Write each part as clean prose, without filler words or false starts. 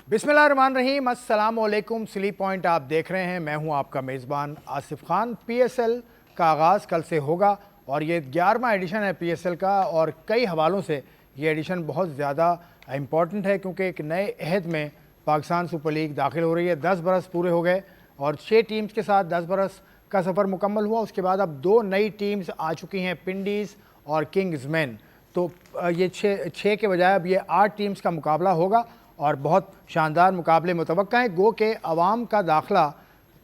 बिस्मिल्लाहिर्रहमानिर्रहीम, अस्सलाम वालेकुम। स्लीप पॉइंट आप देख रहे हैं, मैं हूं आपका मेज़बान आसिफ खान। पीएसएल का आगाज़ कल से होगा और ये 11वां एडिशन है पीएसएल का, और कई हवालों से ये एडिशन बहुत ज़्यादा इम्पॉर्टेंट है क्योंकि एक नए अहद में पाकिस्तान सुपर लीग दाखिल हो रही है। 10 बरस पूरे हो गए और 6 टीम्स के साथ 10 बरस का सफ़र मुकम्मल हुआ। उसके बाद अब 2 नई टीम्स आ चुकी हैं, पिंडीज़ और किंग्समैन। तो ये छः के बजाय अब ये 8 टीम्स का मुकाबला होगा और बहुत शानदार मुकाबले मुतवक्का हैं। गो के अवाम का दाखिला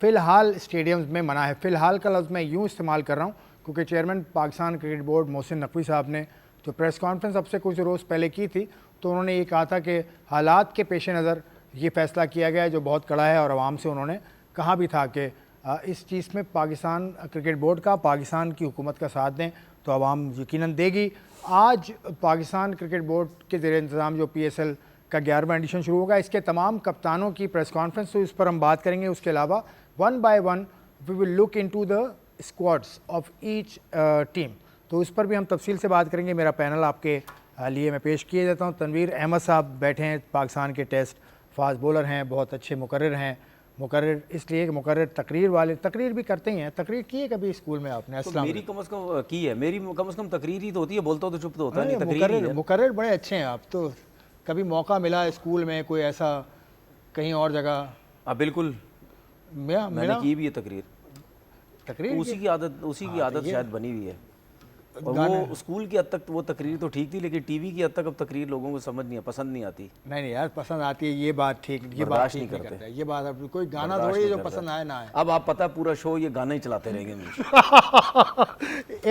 फ़िलहाल स्टेडियम्स में मना है। फ़िलहाल का लफ्ज़ मैं यूँ इस्तेमाल कर रहा हूँ क्योंकि chairman Pakistan cricket board Mohsin Naqvi साहब ने जो प्रेस कॉन्फ्रेंस अब से कुछ रोज़ पहले की थी, तो उन्होंने ये कहा था कि हालात के पेश नज़र ये फ़ैसला किया गया है जो बहुत कड़ा है, और आवाम से उन्होंने कहा भी था कि इस चीज़ में पाकिस्तान क्रिकेट बोर्ड का, पाकिस्तान की हुकूमत का साथ दें तो आवाम यकीनन देगी। आज पाकिस्तान क्रिकेट बोर्ड के ज़ेर इंतज़ाम जो PSL का 11वां एडिशन शुरू होगा, इसके तमाम कप्तानों की प्रेस कॉन्फ्रेंस, तो इस पर हम बात करेंगे। उसके अलावा 1 by 1 we will look into the squads of each team, तो इस पर भी हम तफसील से बात करेंगे। मेरा पैनल आपके लिए मैं पेश किए देता हूँ। तनवीर अहमद साहब बैठे हैं, पाकिस्तान के टेस्ट फास्ट बॉलर हैं, बहुत अच्छे मुकर्रिर हैं। मुकर्रिर इसलिए कि मुकर्रिर तकरीर वाले तकरीर भी करते ही हैं। तकरीर की है कभी स्कूल में आपने? तो मेरी कम से कम की है, मेरी कम से कम तकरीर ही तो होती है, बोलता तो चुप तो होता नहीं, तकरीर ही है। मुकर्रिर बड़े अच्छे हैं आप तो। कभी मौका मिला स्कूल में कोई ऐसा कहीं और जगह? बिल्कुल, मैंने की भी है तकरीर। उसी की आदत शायद बनी हुई है। और वो स्कूल की हद तक वो तकरीर तो ठीक थी, लेकिन टीवी की हद तक अब तकरीर लोगों को समझ नहीं है, पसंद नहीं आती। नहीं यार, पसंद आती है, ये बात ठीक, ये बात नहीं करते। ये बात अब कोई गाना थोड़ी जो पसंद आए ना आए। अब आप पता पूरा शो ये गाना ही चलाते रहेंगे।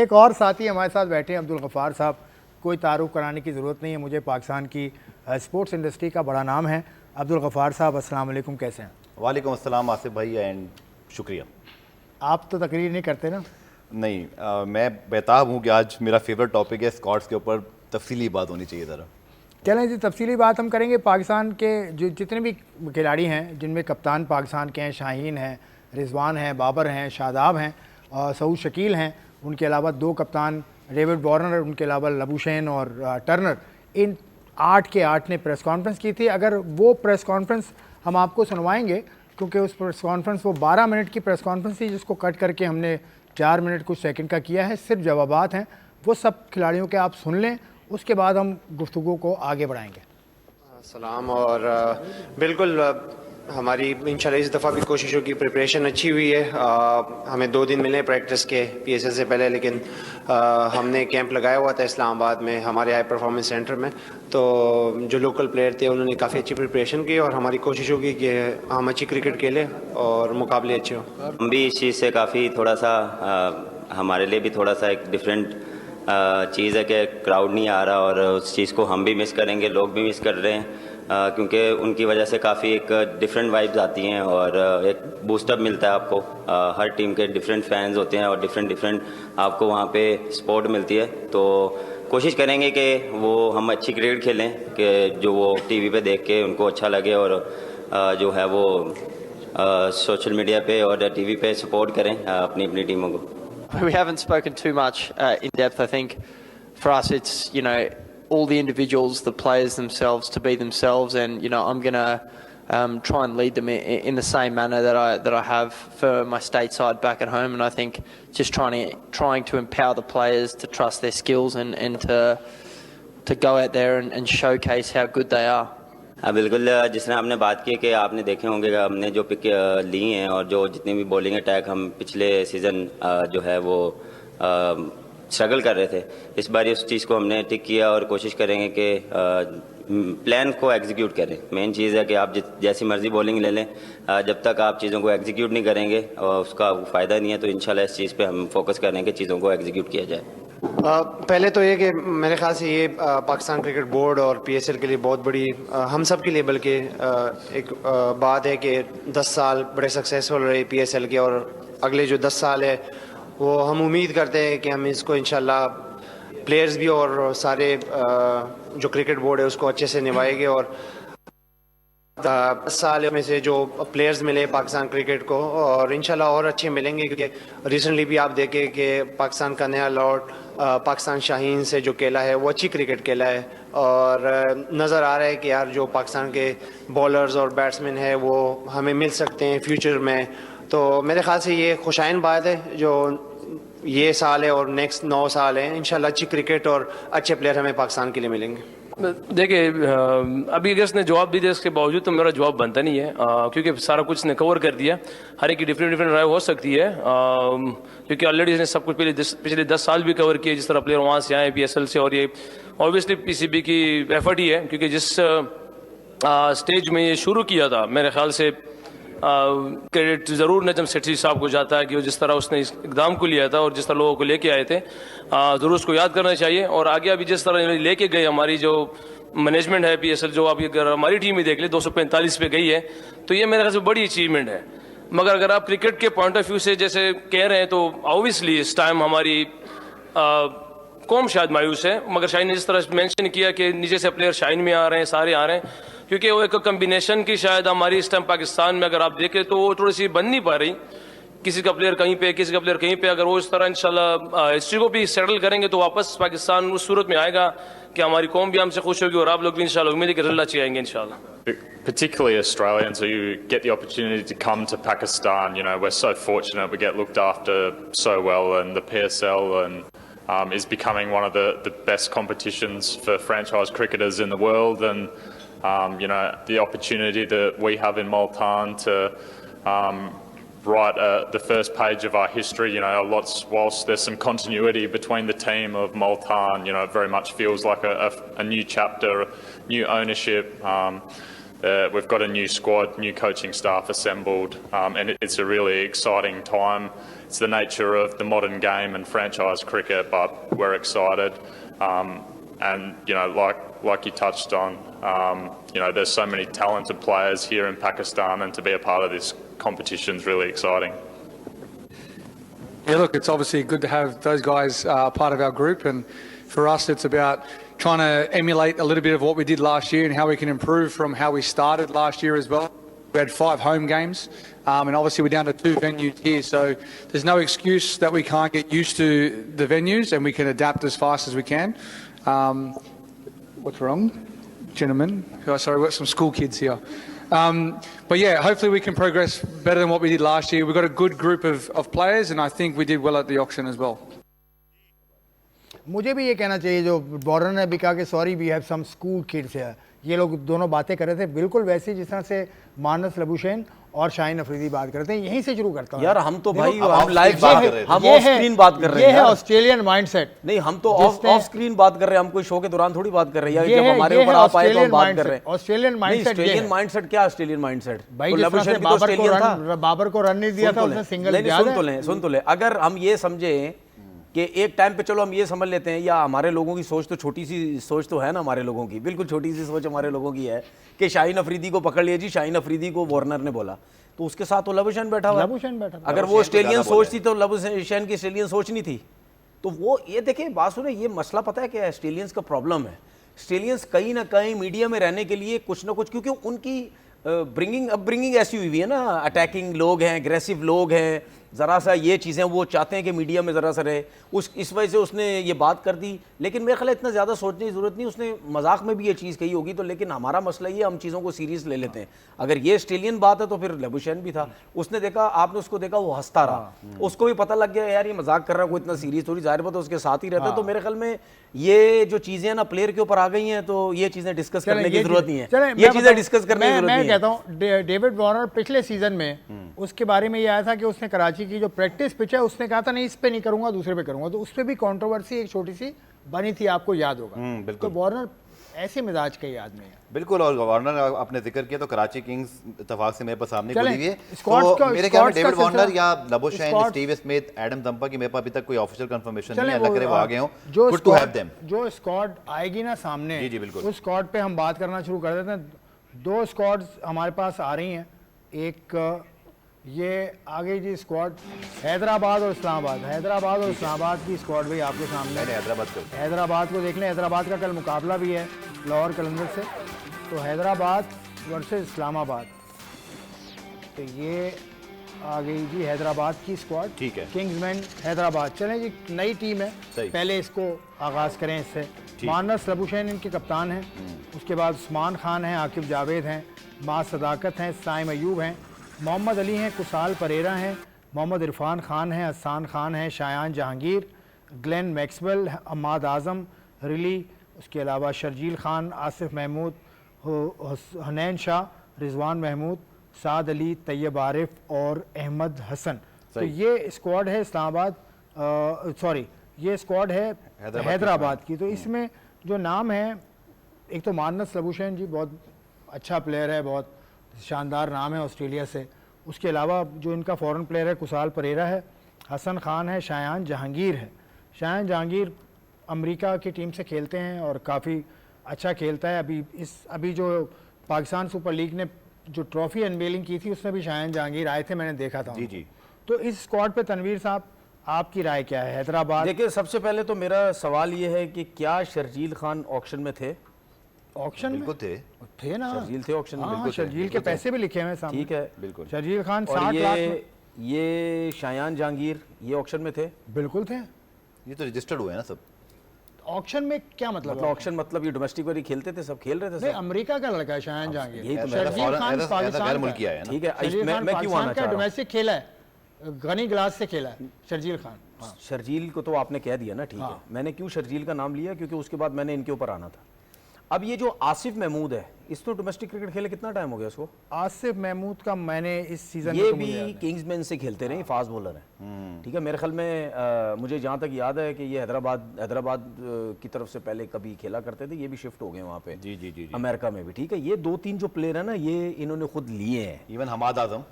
एक और साथी हमारे साथ बैठे हैं, अब्दुल गफ़ार साहब। कोई तारुफ कराने की ज़रूरत नहीं है मुझे, पाकिस्तान की स्पोर्ट्स इंडस्ट्री का बड़ा नाम है। अब्दुल गफ़ार साहब, अस्सलाम वालेकुम, कैसे हैं? वालेकुम अस्सलाम आसिफ भाई, एंड शुक्रिया। आप तो तकरीर नहीं करते ना? नहीं, मैं बेताब हूँ कि आज मेरा फेवरेट टॉपिक है स्कॉट्स के ऊपर तफसीली बात होनी चाहिए ज़रा। चलें जी, तफसीली बात हम करेंगे। पाकिस्तान के जो जितने भी खिलाड़ी हैं, जिनमें कप्तान पाकिस्तान के हैं, शाहीन हैं, रिजवान हैं, बाबर हैं, शादाब हैं, सऊद शकील हैं, उनके अलावा 2 कप्तान डेविड वार्नर, उनके अलावा लबुशेन और टर्नर, इन 8 के 8 ने प्रेस कॉन्फ्रेंस की थी। अगर वो प्रेस कॉन्फ्रेंस हम आपको सुनवाएंगे क्योंकि उस प्रेस कॉन्फ्रेंस वो 12 मिनट की प्रेस कॉन्फ्रेंस थी, जिसको कट करके हमने 4 मिनट कुछ सेकंड का किया है। सिर्फ जवाबात हैं, वो सब खिलाड़ियों के आप सुन लें, उसके बाद हम गुफ्तगू को आगे बढ़ाएंगे। सलाम। और बिल्कुल हमारी इंशाल्लाह इस दफ़ा भी कोशिशों की प्रिपरेशन अच्छी हुई है। हमें 2 दिन मिले प्रैक्टिस के PSL से पहले, लेकिन हमने कैंप लगाया हुआ था इस्लामाबाद में हमारे हाई परफॉर्मेंस सेंटर में। तो जो लोकल प्लेयर थे उन्होंने काफ़ी अच्छी प्रिपरेशन की और हमारी कोशिशों की कि हम अच्छी क्रिकेट खेलें और मुकाबले अच्छे हों। हम भी इस चीज़ से काफ़ी थोड़ा सा हमारे लिए भी थोड़ा सा एक डिफरेंट चीज़ है कि क्राउड नहीं आ रहा, और उस चीज़ को हम भी मिस करेंगे, लोग भी मिस कर रहे हैं, क्योंकि उनकी वजह से काफ़ी एक डिफरेंट वाइब्स आती हैं और एक बूस्टअप मिलता है आपको। हर टीम के डिफरेंट फैंस होते हैं और डिफरेंट आपको वहाँ पे सपोर्ट मिलती है। तो कोशिश करेंगे कि वो हम अच्छी क्रिकेट खेलें कि जो वो टीवी पे देख के उनको अच्छा लगे, और जो है वो सोशल मीडिया पे और टीवी पे सपोर्ट करें अपनी अपनी टीमों को। We haven't spoken too much in depth. I think for us it's, all the individuals, the players themselves, to be themselves, and I'm gonna try and lead them in the same manner that I have for my stateside back at home. And I think just trying to empower the players to trust their skills and to go out there and showcase how good they are. हाँ बिल्कुल, जिस तरह आपने बात की कि आपने देखे होंगे कि हमने जो पिक ली हैं और जो जितनी भी बॉलिंग अटैक हम पिछले सीज़न जो है वो स्ट्रगल कर रहे थे, इस बार उस चीज़ को हमने टिक किया और कोशिश करेंगे कि प्लान को एग्जीक्यूट करें। मेन चीज़ है कि आप जैसी मर्ज़ी बॉलिंग ले लें, जब तक आप चीज़ों को एग्जीक्यूट नहीं करेंगे और उसका फ़ायदा नहीं है। तो इंशाल्लाह इस चीज़ पे हम फोकस करें कि चीज़ों को एग्जीक्यूट किया जाए। पहले तो ये कि मेरे ख्याल से ये पाकिस्तान क्रिकेट बोर्ड और PSL के लिए बहुत बड़ी, हम सब के लिए बल्कि एक बात है कि 10 साल बड़े सक्सेसफुल रहे PSL के, और अगले जो 10 साल है वो हम उम्मीद करते हैं कि हम इसको इंशाल्लाह प्लेयर्स भी और सारे जो क्रिकेट बोर्ड है उसको अच्छे से निभाएंगे। और 10 साल में से जो प्लेयर्स मिले पाकिस्तान क्रिकेट को, और इंशाल्लाह और अच्छे मिलेंगे, क्योंकि रिसेंटली भी आप देखें कि पाकिस्तान का नया लॉर्ड पाकिस्तान शाहीन से जो खेला है वो अच्छी क्रिकेट खेला है, और नज़र आ रहा है कि यार जो पाकिस्तान के बॉलर्स और बैट्समैन है वो हमें मिल सकते हैं फ्यूचर में। तो मेरे ख्याल से ये खुशाइन बात है जो ये साल है और नेक्स्ट 9 साल है, इंशाल्लाह अच्छी क्रिकेट और अच्छे प्लेयर हमें पाकिस्तान के लिए मिलेंगे। देखिए, अभी अगर इसने जवाब दिया इसके बावजूद तो मेरा जवाब बनता नहीं है, क्योंकि सारा कुछ इसने कवर कर दिया। हर एक की डिफरेंट राय हो सकती है, क्योंकि ऑलरेडी इसने सब कुछ पिछले 10 साल भी कवर किए, जिस तरह प्लेयर वहाँ से आए PSL से, और ये ऑब्वियसली PCB की एफर्ट ही है, क्योंकि जिस स्टेज में ये शुरू किया था मेरे ख्याल से क्रेडिट ज़रूर नजम सेठी साहब को जाता है कि वो जिस तरह उसने इस इकदाम को लिया था और जिस तरह लोगों को लेके आए थे, ज़रूर उसको याद करना चाहिए। और आगे अभी जिस तरह लेके गए हमारी जो मैनेजमेंट है PSL, जो आप अगर हमारी टीम ही देख ले 245 पे गई है, तो ये मेरे ख्याल से बड़ी अचीवमेंट है। मगर अगर आप क्रिकेट के पॉइंट ऑफ व्यू से जैसे कह रहे हैं तो ऑब्वियसली इस टाइम हमारी कौम शायद मायूस है। मगर शाहीन ने जिस तरह मेंशन किया कि नीचे से प्लेयर शाहीन में आ रहे हैं, सारे आ रहे हैं, क्योंकि वो एक कम्बिनेशन की शायद हमारी इस टाइम पाकिस्तान में अगर आप देखें तो वो थोड़ी सी बन नहीं पा रही, किसी का प्लेयर कहीं पे, किसी का प्लेयर कहीं पे। अगर वो इस तरह इंशाल्लाह हिस्ट्री को भी सेटल करेंगे तो वापस पाकिस्तान उस सूरत में आएगा कि हमारी कौम भी हमसे खुश होगी और आप लोग भी इंशाल्लाह उम्मीद है कि रिजल्ट अच्छे आएंगे इंशाल्लाह। Particularly Australians who get the opportunity to come to Pakistan, we're so fortunate, we get looked after so well, and the PSL is becoming one of the best competitions for franchise cricketers in the world, and the opportunity that we have in Multan to write the first page of our history, whilst there's some continuity between the team of Multan, it very much feels like a new chapter, new ownership. We've got a new squad, new coaching staff assembled, and it's a really exciting time. It's the nature of the modern game and franchise cricket, but we're excited. And like you touched on, there's so many talented players here in Pakistan, and to be a part of this competition is really exciting. Yeah, look, it's obviously good to have those guys part of our group, and for us it's about trying to emulate a little bit of what we did last year and how we can improve from how we started last year as well. We had 5 home games, and obviously we're down to 2 venues here, so there's no excuse that we can't get used to the venues, and we can adapt as fast as we can. What's wrong, gentlemen? Oh, sorry, we've got some school kids here. But yeah, hopefully we can progress better than what we did last year. We've got a good group of players, and I think we did well at the auction as well. मुझे भी ये कहना चाहिए, जो border ने भी कहा कि sorry we have some school kids है, ये लोग दोनों बातें कर रहे थे बिल्कुल वैसे जिस तरह से मानस लबुशैन और शाहीन अफरीदी बात करते हैं। यहीं से शुरू करता हूं यार, हम तो भाई हम लाइव बात कर रहे हैं, हम ऑफ स्क्रीन बात कर रहे हैं। ये है ऑस्ट्रेलियन माइंडसेट। नहीं, हम तो ऑफ स्क्रीन बात कर रहे हैं, हम कोई शो के दौरान थोड़ी बात कर रहे हैं, जब हमारे ऊपर आप आए तो हम बात कर रहे हैं। ऑस्ट्रेलियन माइंडसेट क्या ऑस्ट्रेलियन माइंडसेट भाई, बाबर को रन नहीं दिया था उसने सिंगल। सुन तो ले, अगर हम ये समझे कि एक टाइम पे, चलो हम ये समझ लेते हैं, या हमारे लोगों की सोच तो छोटी सी सोच तो है ना, हमारे लोगों की बिल्कुल छोटी सी सोच हमारे लोगों की है कि शाहीन अफरीदी को पकड़ लिया जी, शाहीन अफरीदी को वार्नर ने बोला, तो उसके साथ तो लबुशैन बैठा हुआ। अगर वो ऑस्ट्रेलियन सोच थी तो लबुशैन की ऑस्ट्रेलियन सोच नहीं थी, तो वो ये देखिए बात सुने, ये मसला पता है क्या, ऑस्ट्रेलियंस का प्रॉब्लम है। ऑस्ट्रेलियंस कहीं ना कहीं मीडिया में रहने के लिए कुछ ना कुछ, क्योंकि उनकी अपब्रिंगिंग ऐसी हुई है ना, अटैकिंग लोग हैं, एग्रेसिव लोग हैं, ज़रा सा ये चीज़ें वो चाहते हैं कि मीडिया में ज़रा सा रहे, इस वजह से उसने ये बात कर दी। लेकिन मेरे ख्याल इतना ज़्यादा सोचने की ज़रूरत नहीं, उसने मजाक में भी ये चीज़ कही होगी। तो लेकिन हमारा मसला ये, हम चीज़ों को सीरियस ले लेते हैं। अगर ये ऑस्ट्रेलियन बात है तो फिर लबुशैन भी था, उसने देखा, आपने उसको देखा, वो हंसता रहा, उसको भी पता लग गया यार ये मजाक कर रहा है, कोई इतना सीरियस थोड़ी, जाहिर बात है उसके साथ ही रहता है। तो मेरे ख्याल में ये जो चीज़ें ना प्लेयर के ऊपर आ गई हैं, तो ये चीज़ें डिस्कस करने की ज़रूरत नहीं है, ये चीज़ें डिस्कस करने की ज़रूरत नहीं है। मैं कहता हूँ डेविड वार्नर पिछले सीजन में उसके बारे में ये आया था कि उसने कराची की जो प्रैक्टिस पिच है, उसने कहा था नहीं इस पे नहीं करूंगा, दूसरे पे करूंगा, तो उस पे भी कंट्रोवर्सी एक छोटी सी बनी थी, आपको याद होगा। तो वार्नर ऐसे मिजाज का ही आदमी है बिल्कुल। और वार्नर आपने जिक्र किया तो कराची किंग्स इत्तेफाक से मेरे पास सामने खुली हुई है, तो मेरे ख्याल में डेविड वार्नर या Labuschagne, Steve Smith, Adam Zampa की मेरे पास अभी तक कोई ऑफिशियल कंफर्मेशन नहीं है, अल्लाह करे वो आ गए हों। Good to have them. जो स्क्वाड आएगी ना सामने, जी बिल्कुल, उस स्क्वाड पे हम बात करना शुरू कर देते हैं। 2 स्क्वाड्स हमारे पास आ रही हैं, एक ये आगे जी स्क्वाड हैदराबाद और इस्लामाबाद। हैदराबाद और इस्लामाबाद की स्क्वाड भी आपके सामने। हैदराबाद को देख लें, हैदराबाद का कल मुकाबला भी है लाहौर कलंदर से, तो हैदराबाद वर्सेस इस्लामाबाद। तो ये आ गई जी हैदराबाद की स्क्वाड। ठीक है। किंग्समैन हैदराबाद। चलें जी, नई टीम है, सही। पहले इसको आगाज़ करें इससे। मानस लबुशैन इनके कप्तान हैं, उसके बाद उस्मान खान हैं, आकिब जावेद हैं, माँ सदाकत हैं, साइम अयूब हैं, मोहम्मद अली हैं, कुसाल परेरा हैं, मोहम्मद इरफान खान हैं, हसान खान हैं, शायान जहांगीर, ग्लेन मैक्सवेल, अम्माद आज़म, रिली, उसके अलावा शर्जील खान, आसिफ महमूद, हनैन शाह, रिजवान महमूद, साद अली, तैयब आरिफ और अहमद हसन। तो ये स्क्वाड है इस्लामाबाद, सॉरी ये स्क्वाड है हैदराबाद की। तो इसमें जो नाम है, एक तो मानस लबुशैन जी बहुत अच्छा प्लेयर है, बहुत शानदार नाम है ऑस्ट्रेलिया से। उसके अलावा जो इनका फॉरेन प्लेयर है कुसाल परेरा है, हसन खान है, शायान जहांगीर है। शायान जहांगीर अमेरिका की टीम से खेलते हैं और काफ़ी अच्छा खेलता है। अभी जो पाकिस्तान सुपर लीग ने जो ट्रॉफी अनवेलिंग की थी उसमें भी शायान जहांगीर आए थे, मैंने देखा था। जी जी। तो इस स्क्वाड पे तनवीर साहब आपकी राय क्या है? हैदराबाद। देखिए, सबसे पहले तो मेरा सवाल ये है कि क्या शर्जील खान ऑक्शन में थे? ऑक्शन में बिल्कुल थे ना, शर्जील थे ऑक्शन में। हाँ, शर्जील के पैसे भी लिखे हुए हैं सामने। ठीक है, बिल्कुल। शर्जील खान और 60 लाख में। ये शायान जहांगीर ये ऑक्शन में थे? बिल्कुल थे। ये तो रजिस्टर्ड हुए हैं ना सब। ऑक्शन में क्या मतलब? ऑक्शन मतलब ये डोमेस्टिक वाली खेलते थे, सब खेल रहे थे नहीं, सब। अमेरिका का लड़का है शायान जहांगीर। यही तो शर्जील खान पाकिस्तान मुल्की आया है ना। ठीक है, शर्जील मैं खान क्यों आना पाकिस्तान चाह का रहा हूँ? डोमेस्टिक खेला है, गनी ग्लास से खेला है शर्जील खान। शर्जील को तो आपने कह दिया ना, ठीक है। मैंने क्यों शर्जील का नाम लिया, क्योंकि उसके बाद मैंने इनके ऊपर आना था। अब ये जो आसिफ महमूद है, इस तो डोमेस्टिक क्रिकेट खेले कितना टाइम हो गया उसको? आसिफ महमूद का मैंने इस सीजन ये भी किंग्समैन से खेलते रहे, फास्ट बॉलर है। ठीक है, मेरे ख्याल में मुझे जहाँ तक याद है कि ये हैदराबाद की तरफ से पहले कभी खेला करते थे, ये भी शिफ्ट हो गए वहाँ पे। जी जी जी, अमेरिका में भी। ठीक है, ये 2-3 जो प्लेयर है ना, ये इन्होंने खुद लिए हैं। इवन अमाद आजम,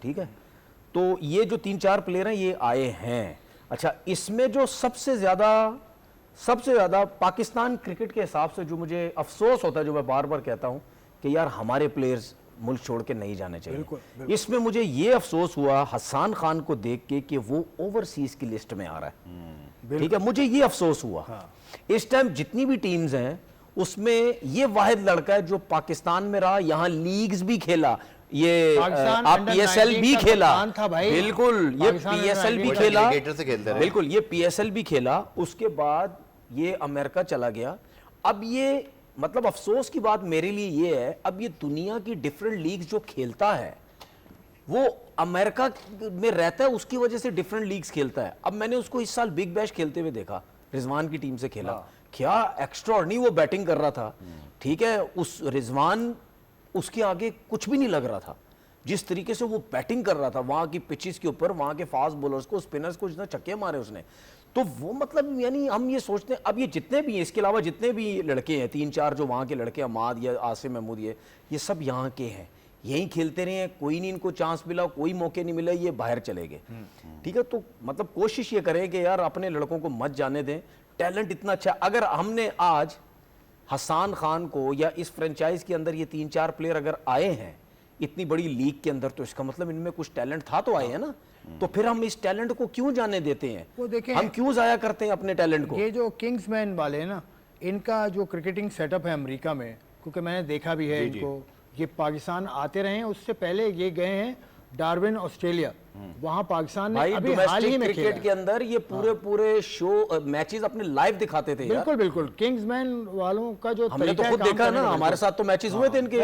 ठीक है। तो ये जो 3-4 प्लेयर हैं ये आए हैं। अच्छा, इसमें जो सबसे ज्यादा पाकिस्तान क्रिकेट के हिसाब से जो मुझे अफसोस होता है, जो मैं बार बार कहता हूं कि यार हमारे प्लेयर्स मुल्क छोड़ के नहीं जाने चाहिए। बिल्कुल। इसमें मुझे ये अफसोस हुआ हसन खान को देख के कि वो ओवरसीज की लिस्ट में आ रहा है। ठीक है, मुझे ये अफसोस हुआ। इस टाइम जितनी भी टीम्स हैं उसमें ये वाहिद लड़का है जो पाकिस्तान में रहा, यहां लीग्स भी खेला, ये आप PSL भी खेला था भाई। बिल्कुल, ये PSL भी खेला, बिल्कुल ये PSL भी खेला। उसके बाद ये अमेरिका चला गया। अब ये मतलब अफसोस की बात मेरे लिए ये है, अब ये दुनिया की डिफरेंट लीग्स जो खेलता है वो अमेरिका में रहता है, उसकी वजह से डिफरेंट लीग्स खेलता है। अब मैंने उसको इस साल बिग बैश खेलते हुए देखा, रिजवान की टीम से खेला। क्या एक्स्ट्राऑर्डिनरी वो बैटिंग कर रहा था। ठीक है, उस रिजवान उसके आगे कुछ भी नहीं लग रहा था, जिस तरीके से वो बैटिंग कर रहा था वहां की पिचेस के ऊपर, वहां के फास्ट बॉलर्स को, स्पिनर्स को जितना छक्के मारे उसने। तो वो मतलब यानी हम ये सोचते हैं, अब ये जितने भी हैं, इसके अलावा जितने भी लड़के हैं 3-4 जो वहां के लड़के, अमाद या आसिफ महमूद, ये सब यहाँ के हैं, यहीं खेलते रहे हैं, कोई नहीं इनको चांस मिला, कोई मौके नहीं मिले, ये बाहर चले गए। ठीक है, तो मतलब कोशिश ये करें कि यार अपने लड़कों को मत जाने दें, टैलेंट इतना अच्छा। अगर हमने आज हसन खान को या इस फ्रेंचाइज के अंदर ये 3-4 प्लेयर अगर आए हैं इतनी बड़ी लीग के अंदर, तो इसका मतलब इनमें कुछ टैलेंट था तो आए हैं ना। तो फिर हम इस टैलेंट को क्यों जाने देते हैं? वो देखें, हम क्यों जाया करते हैं अपने टैलेंट को? ये जो किंग्समैन वाले हैं ना, इनका जो क्रिकेटिंग सेटअप है अमेरिका में, क्योंकि मैंने देखा भी है इनको, ये पाकिस्तान आते रहे हैं, उससे पहले ये गए हैं डार्विन ऑस्ट्रेलिया, वहां पाकिस्तान ने अभी हाल ही में क्रिकेट के अंदर ये पूरे शो मैचेस अपने लाइव दिखाते थे। बिल्कुल बिल्कुल, किंग्समैन वालों का जो हमने तो खुद देखा ना, हमारे साथ तो मैचेस हुए थे इनके।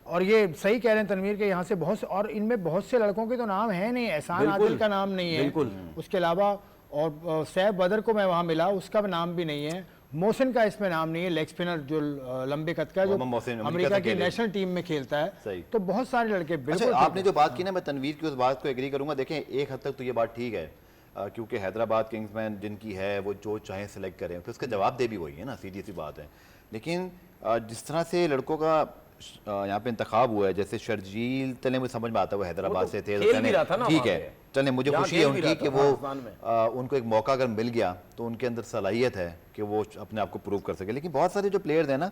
और ये सही कह रहे हैं तनवीर के, यहाँ से बहुत से, और इनमें बहुत से लड़कों के तो नाम है नहीं, एहसान आदिल का नाम नहीं है, उसके अलावा और सैफ बदर को मैं वहां मिला, उसका नाम भी नहीं है, मोहसिन का इसमें नाम नहीं है, लेग स्पिनर जो लंबे कद का, जो अमेरिका की नेशनल टीम में खेलता है। तो बहुत सारे लड़के। बिल्कुल आपने जो बात की ना, मैं तनवीर की उस बात को एग्री करूंगा। देखें, एक हद तक तो ये बात ठीक है, क्योंकि हैदराबाद किंग्समैन जिनकी है वो जो चाहे सिलेक्ट करें, तो उसका जवाब दे भी वही है ना, सीधी सी बात है। लेकिन जिस तरह से लड़कों का यहाँ पे इंतखाब हुआ है, जैसे शर्जील, चले मुझे समझ में आता है वो हैदराबाद से थे, ठीक है, चले मुझे खुशी है उनकी कि वो उनको एक मौका अगर मिल गया तो उनके अंदर सलाहियत है कि वो अपने आप को प्रूव कर सके। लेकिन बहुत सारे जो प्लेयर्स हैं ना,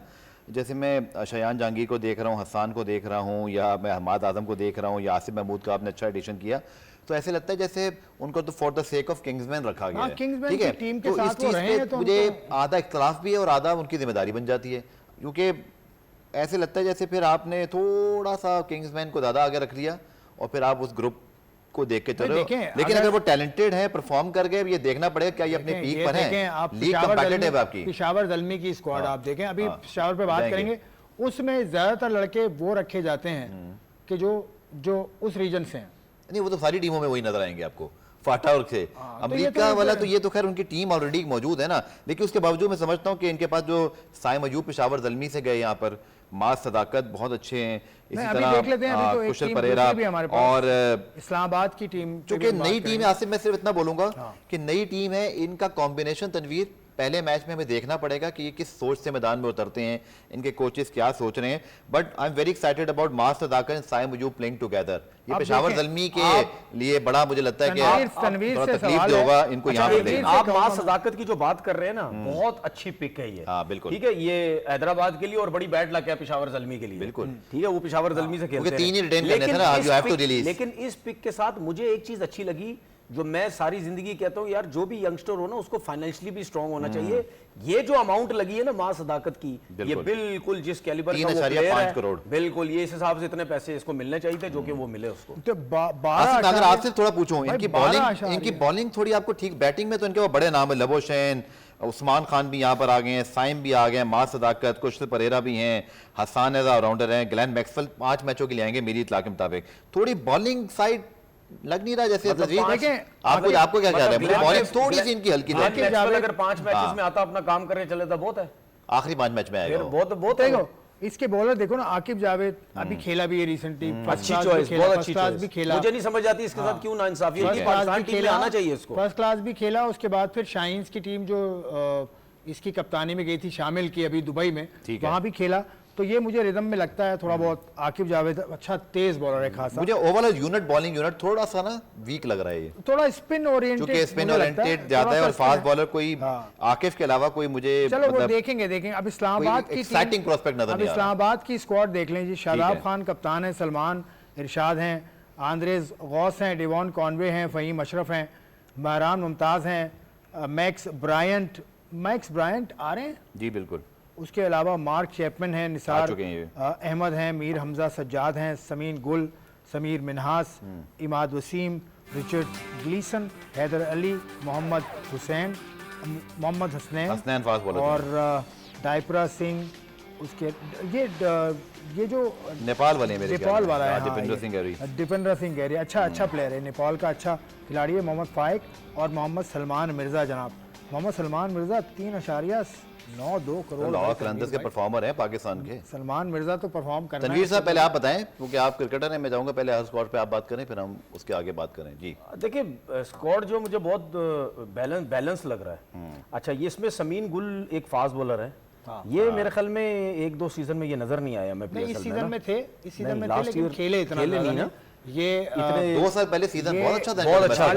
जैसे मैं शायान जहांगीर को देख रहा हूँ, हसन को देख रहा हूँ, या मैं अहमद आजम को देख रहा हूँ, या आसिफ महमूद का आपने अच्छा एडिशन किया, तो ऐसे लगता है जैसे उनको तो for the sake of Kingsman रखा गया है। ठीक है, तो इस चीज पे मुझे आधा इख्तलाफ भी है और आधा उनकी जिम्मेदारी बन जाती है, क्योंकि ऐसे लगता है जैसे फिर आपने थोड़ा सा किंग्समैन को ज़्यादा आगे रख लिया और फिर आप उस ग्रुप को देख के चलो। लेकिन अगर वो टैलेंटेड है, परफॉर्म कर गए, ये देखना पड़ेगा क्या ये अपने पीक पर है। लीग कंपेटिटिव है आपकी। पेशावर ज़ल्मी की स्क्वाड आप देखें, अभी पेशावर पे बात करेंगे, उसमें ज्यादातर लड़के वो रखे जाते हैं कि जो उस रीजन से हैं। नहीं, वो तो सारी टीमों में वही नजर आएंगे आपको, फाटा और से अमेरिका वाला तो ये तो खैर उनकी टीम ऑलरेडी मौजूद है ना, लेकिन उसके बावजूद मैं समझता हूँ कि इनके पास जो साइम अयूब पेशावर ज़ल्मी से गए यहाँ पर, मास सदाकत बहुत अच्छे हैं, इसी तरह कुशल परेरा और इस्लामाबाद की टीम, चूंकि नई टीम है। आसिफ मैं सिर्फ इतना बोलूंगा कि नई टीम है, इनका कॉम्बिनेशन तनवीर पहले मैच में हमें देखना पड़ेगा कि ये किस सोच से मैदान में उतरते हैं, इनके कोचेस क्या सोच रहे हैं। But I am very excited about Maaz Sadaqat and Saim Ayub playing together. ये पेशावर ज़ल्मी के लिए बड़ा मुझे लगता है कि तकलीफ होगा इनको यहाँ पे। आप मास सदाकत की जो बात कर रहे हैं ना, बहुत अच्छी पिक है ये। हाँ बिल्कुल ठीक है, ये हैदराबाद के लिए और बड़ी बैड लक है पेशावर ज़ल्मी के लिए। बिल्कुल ठीक है, वो पेशावर ज़ल्मी से खेलते हैं, 3 ही रिटेन करने थे ना, यू हैव टू रिलीज। लेकिन इस पिक के साथ मुझे एक चीज अच्छी लगी, जो मैं सारी जिंदगी कहता हूं यार, जो भी यंगस्टर हो ना उसको फाइनेंशियली भी स्ट्रांग होना चाहिए। ये जो अमाउंट लगी है ना मास सदाकत की, ये बिल्कुल जिस कैलिबर का वो प्लेयर है, बिल्कुल ये इस हिसाब से इतने पैसे इसको मिलने चाहिए थे जो कि वो मिले उसको। तो अगर आपसे थोड़ा पूछूं, इनकी बॉलिंग थोड़ी आपको ठीक, बैटिंग में तो इनके वो बड़े नाम है, लबोशैन, उस्मान खान भी यहाँ पर आ गए हैं, साइम भी आ गए हैं, मास सदाकत, कुशल परेरा भी हैं, हसन एज ऑलराउंडर हैं, ग्लेन मैक्सवेल 5 मैचों के लिए आएंगे मेरी इत्तला के मुताबिक। थोड़ी बॉलिंग साइड लग नहीं रहा जैसे आपको क्या ख्याल है? बॉलिंग थोड़ी सी इनकी हल्की लगती है। अगर 5 मैचेस में आता, अपना काम करने चले तो बहुत है, आखिरी 5 मैच में आएगा बहुत है। इसके बॉलर देखो ना, आकिब जावेद अभी खेला भी है रिसेंटली, अच्छी चॉइस, बहुत अच्छी चॉइस भी खेला। मुझे नहीं समझ आती इसके साथ क्यों ना इंसाफी है, पाकिस्तान टीम में आना चाहिए इसको। फर्स्ट क्लास भी खेला, उसके बाद फिर शाहीन्स की टीम जो इसकी कप्तानी में गई थी शामिल की अभी दुबई में, वहां भी खेला। तो ये मुझे रिदम में लगता है थोड़ा बहुत। आकिब जावेद अच्छा तेज बॉलर है खासा। मुझे ओवरऑल यूनिट, बॉलिंग यूनिट थोड़ा सा ना वीक लग रहा है, ये थोड़ा स्पिन ओरिएंटेड, क्योंकि स्पिन ओरिएंटेड ज्यादा है और फास्ट बॉलर कोई आकिफ के अलावा कोई मुझे, चलो वो देखेंगे। अब इस्लामाबाद की एक्साइटिंग प्रोस्पेक्ट नजर नहीं आ रहा। इस्लामाबाद की स्क्वाड देख लें जी, शादाब खान कप्तान है, सलमान इरशाद हैं, आंद्रेज गौस हैं, डिवॉन कॉनवे हैं, फ़हीम अशरफ हैं, महरान मुमताज़ हैं, मैक्स ब्रायंट आ रहे हैं जी बिल्कुल। उसके अलावा मार्क चैपमैन हैं, निसार अहमद हैं, मीर हमजा सज्जाद हैं, समीन गुल, समीर मिनहास, इमाद वसीम, रिचर्ड ग्लीसन, हैदर अली, मोहम्मद हसनैन और डायपरा सिंह। उसके ये जो नेपाल वाले नेपाल वाला है, दीपेंद्र सिंह गैरी अच्छा प्लेयर है, नेपाल का अच्छा खिलाड़ी है। मोहम्मद फाइक और मोहम्मद सलमान मिर्जा, जनाब मोहम्मद सलमान मिर्जा 3.92 करोड़ के परफॉर्मर हैं पाकिस्तान के। सलमान मिर्जा तो परफॉर्म करना है। तनवीर साहब पहले आप बताएं, क्योंकि आप क्रिकेटर हैं, मैं चाहूंगा पहले हर स्क्वाड पे आप बात करें, फिर हम उसके आगे बात करें। जी देखिए, स्क्वाड जो मुझे बहुत बैलेंस लग रहा है। अच्छा, ये इसमें समीन गुल एक फास्ट बॉलर है, ये मेरे ख्याल में 1-2 सीजन में ये नजर नहीं आया। मैं इस सीजन में थे, लेकिन खेले नहीं ना। ये 2 साल पहले सीजन बहुत अच्छा था, बहुत अच्छा।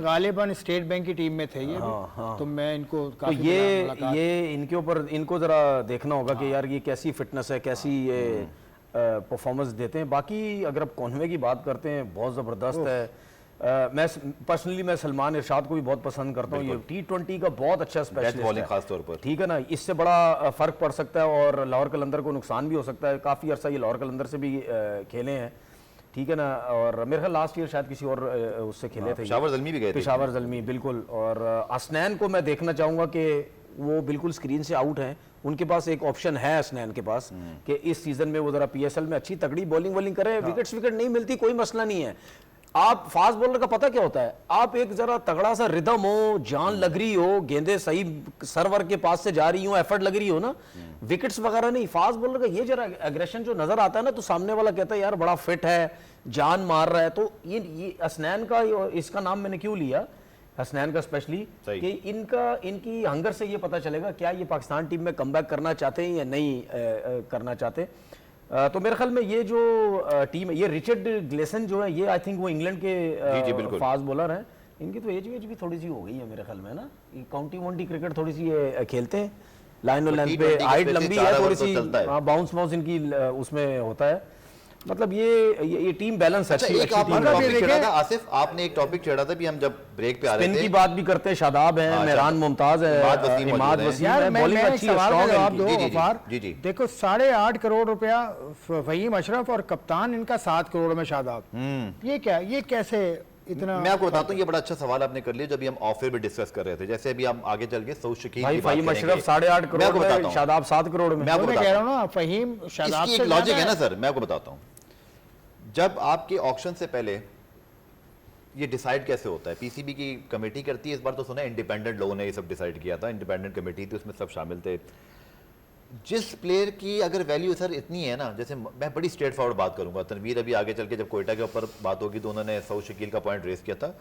गालिबन स्टेट बैंक की टीम में थे ये। तो मैं इनको तो ये इनके ऊपर इनको जरा देखना होगा कि यार ये कैसी फिटनेस है, कैसी ये परफॉर्मेंस देते हैं। बाकी अगर आप कॉनवे की बात करते हैं, बहुत ज़बरदस्त है। मैं पर्सनली सलमान इरशाद को भी बहुत पसंद करता हूँ। ये T20 का बहुत अच्छा स्पेशलिस्ट है, खास तौर पर। ठीक है ना, इससे बड़ा फर्क पड़ सकता है और लाहौर कलंदर को नुकसान भी हो सकता है। काफ़ी अर्सा ये लाहौर कलंदर से भी खेले हैं, ठीक है ना। और मेरे ख्याल लास्ट ईयर शायद किसी और उससे खेले थे, पेशावर ज़ल्मी भी गए थे। पेशावर ज़ल्मी बिल्कुल। और हसनैन को मैं देखना चाहूँगा कि वो बिल्कुल स्क्रीन से आउट हैं। उनके पास एक ऑप्शन है हसनैन के पास कि इस सीजन में वो जरा PSL में अच्छी तगड़ी बॉलिंग करें। विकेट नहीं मिलती कोई मसला नहीं है। आप फास्ट बॉलर का पता क्या होता है, आप एक जरा तगड़ा सा रिदम हो, जान लग रही हो, गेंदे सही सर्वर के पास से जा रही हो, एफर्ट लग रही हो ना, विकेट्स वगैरह नहीं। फास्ट बॉलर का ये जरा एग्रेशन जो नजर आता है ना, तो सामने वाला कहता है यार बड़ा फिट है, जान मार रहा है। तो ये हसनैन का, इसका नाम मैंने क्यों लिया हसनैन का स्पेशली, कि इनकी हंगर से ये पता चलेगा क्या ये पाकिस्तान टीम में कमबैक करना चाहते हैं या नहीं करना चाहते। तो मेरे ख्याल में ये जो टीम है, ये रिचर्ड ग्लेसन जो है, ये आई थिंक वो इंग्लैंड के फास्ट बॉलर हैं। इनकी तो एज भी थोड़ी सी हो गई है मेरे ख्याल में ना, काउंटी क्रिकेट थोड़ी सी ये खेलते हैं, लाइन और लेंथ पे हाइट लंबी है थोड़ी सी, बाउंस इनकी उसमें होता है। मतलब ये टीम बैलेंस अच्छा, एक आपने टॉपिक छेड़ा था आसिफ, आपने एक टॉपिक छेड़ा था भी हम जब ब्रेक पे आ रहे थे, स्पिन की बात भी करते हैं, शादाब है, मेहरान मुमताज है, इमाद वसीम है, बॉलिंग अच्छी है, स्ट्रांग है। जी देखो 8.5 करोड़ रुपया फहीम अशरफ और कप्तान इनका 7 करोड़ में शादाब, ये क्या, ये कैसे इतना? मैं आपको बताता हूँ, ये बड़ा अच्छा सवाल आपने कर लिया जब हम ऑफर भी डिस्कस कर रहे थे। जैसे अभी हम आगे चल के सऊद शकील भाई फहीम अशरफ 8.5 करोड़ में, शादाब 7 करोड़ में। मैं आपको कह रहा हूँ ना, फहीम शादाब से लॉजिक है ना सर, मैं आपको बताता हूँ। जब आपके ऑक्शन से पहले ये डिसाइड कैसे होता है, पीसीबी की कमेटी करती है। इस बार तो सुना इंडिपेंडेंट लोगों ने ये सब डिसाइड किया था, इंडिपेंडेंट कमेटी थी, उसमें सब शामिल थे। जिस प्लेयर की अगर वैल्यू सर इतनी है ना, जैसे मैं बड़ी स्ट्रेट फॉरवर्ड बात करूंगा, तनवीर अभी आगे चल के जब कोयटा के ऊपर बात होगी तो उन्होंने सऊद शकील का पॉइंट रेस किया था,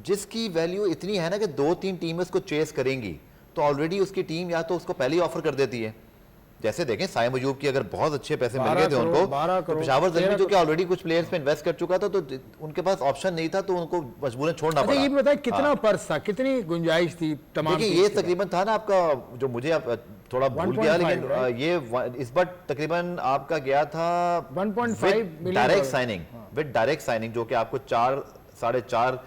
जिसकी वैल्यू इतनी है ना कि 2-3 टीमें उसको चेस करेंगी, तो ऑलरेडी उसकी टीम या तो उसको पहले ही ऑफर कर देती है। जैसे देखें साइम अयूब की अगर बहुत अच्छे पैसे मिल गए थे उनको, तो पेशावर ज़ल्मी जो कि ऑलरेडी कुछ प्लेयर्स पे इन्वेस्ट कर चुका था, तो उनके पास ऑप्शन नहीं था, तो उनको मजबूरन छोड़ना पड़ा। ये भी बताएं कितना पर्स था, कितनी गुंजाइश थी तमाम? देखिए ये तकरीबन था ना आपका, जो मुझे थोड़ा भूल गया, लेकिन ये इस बार तकरीबन आपका गया था 1.5 direct signing, with direct signing, जो कि आपको 4-4.5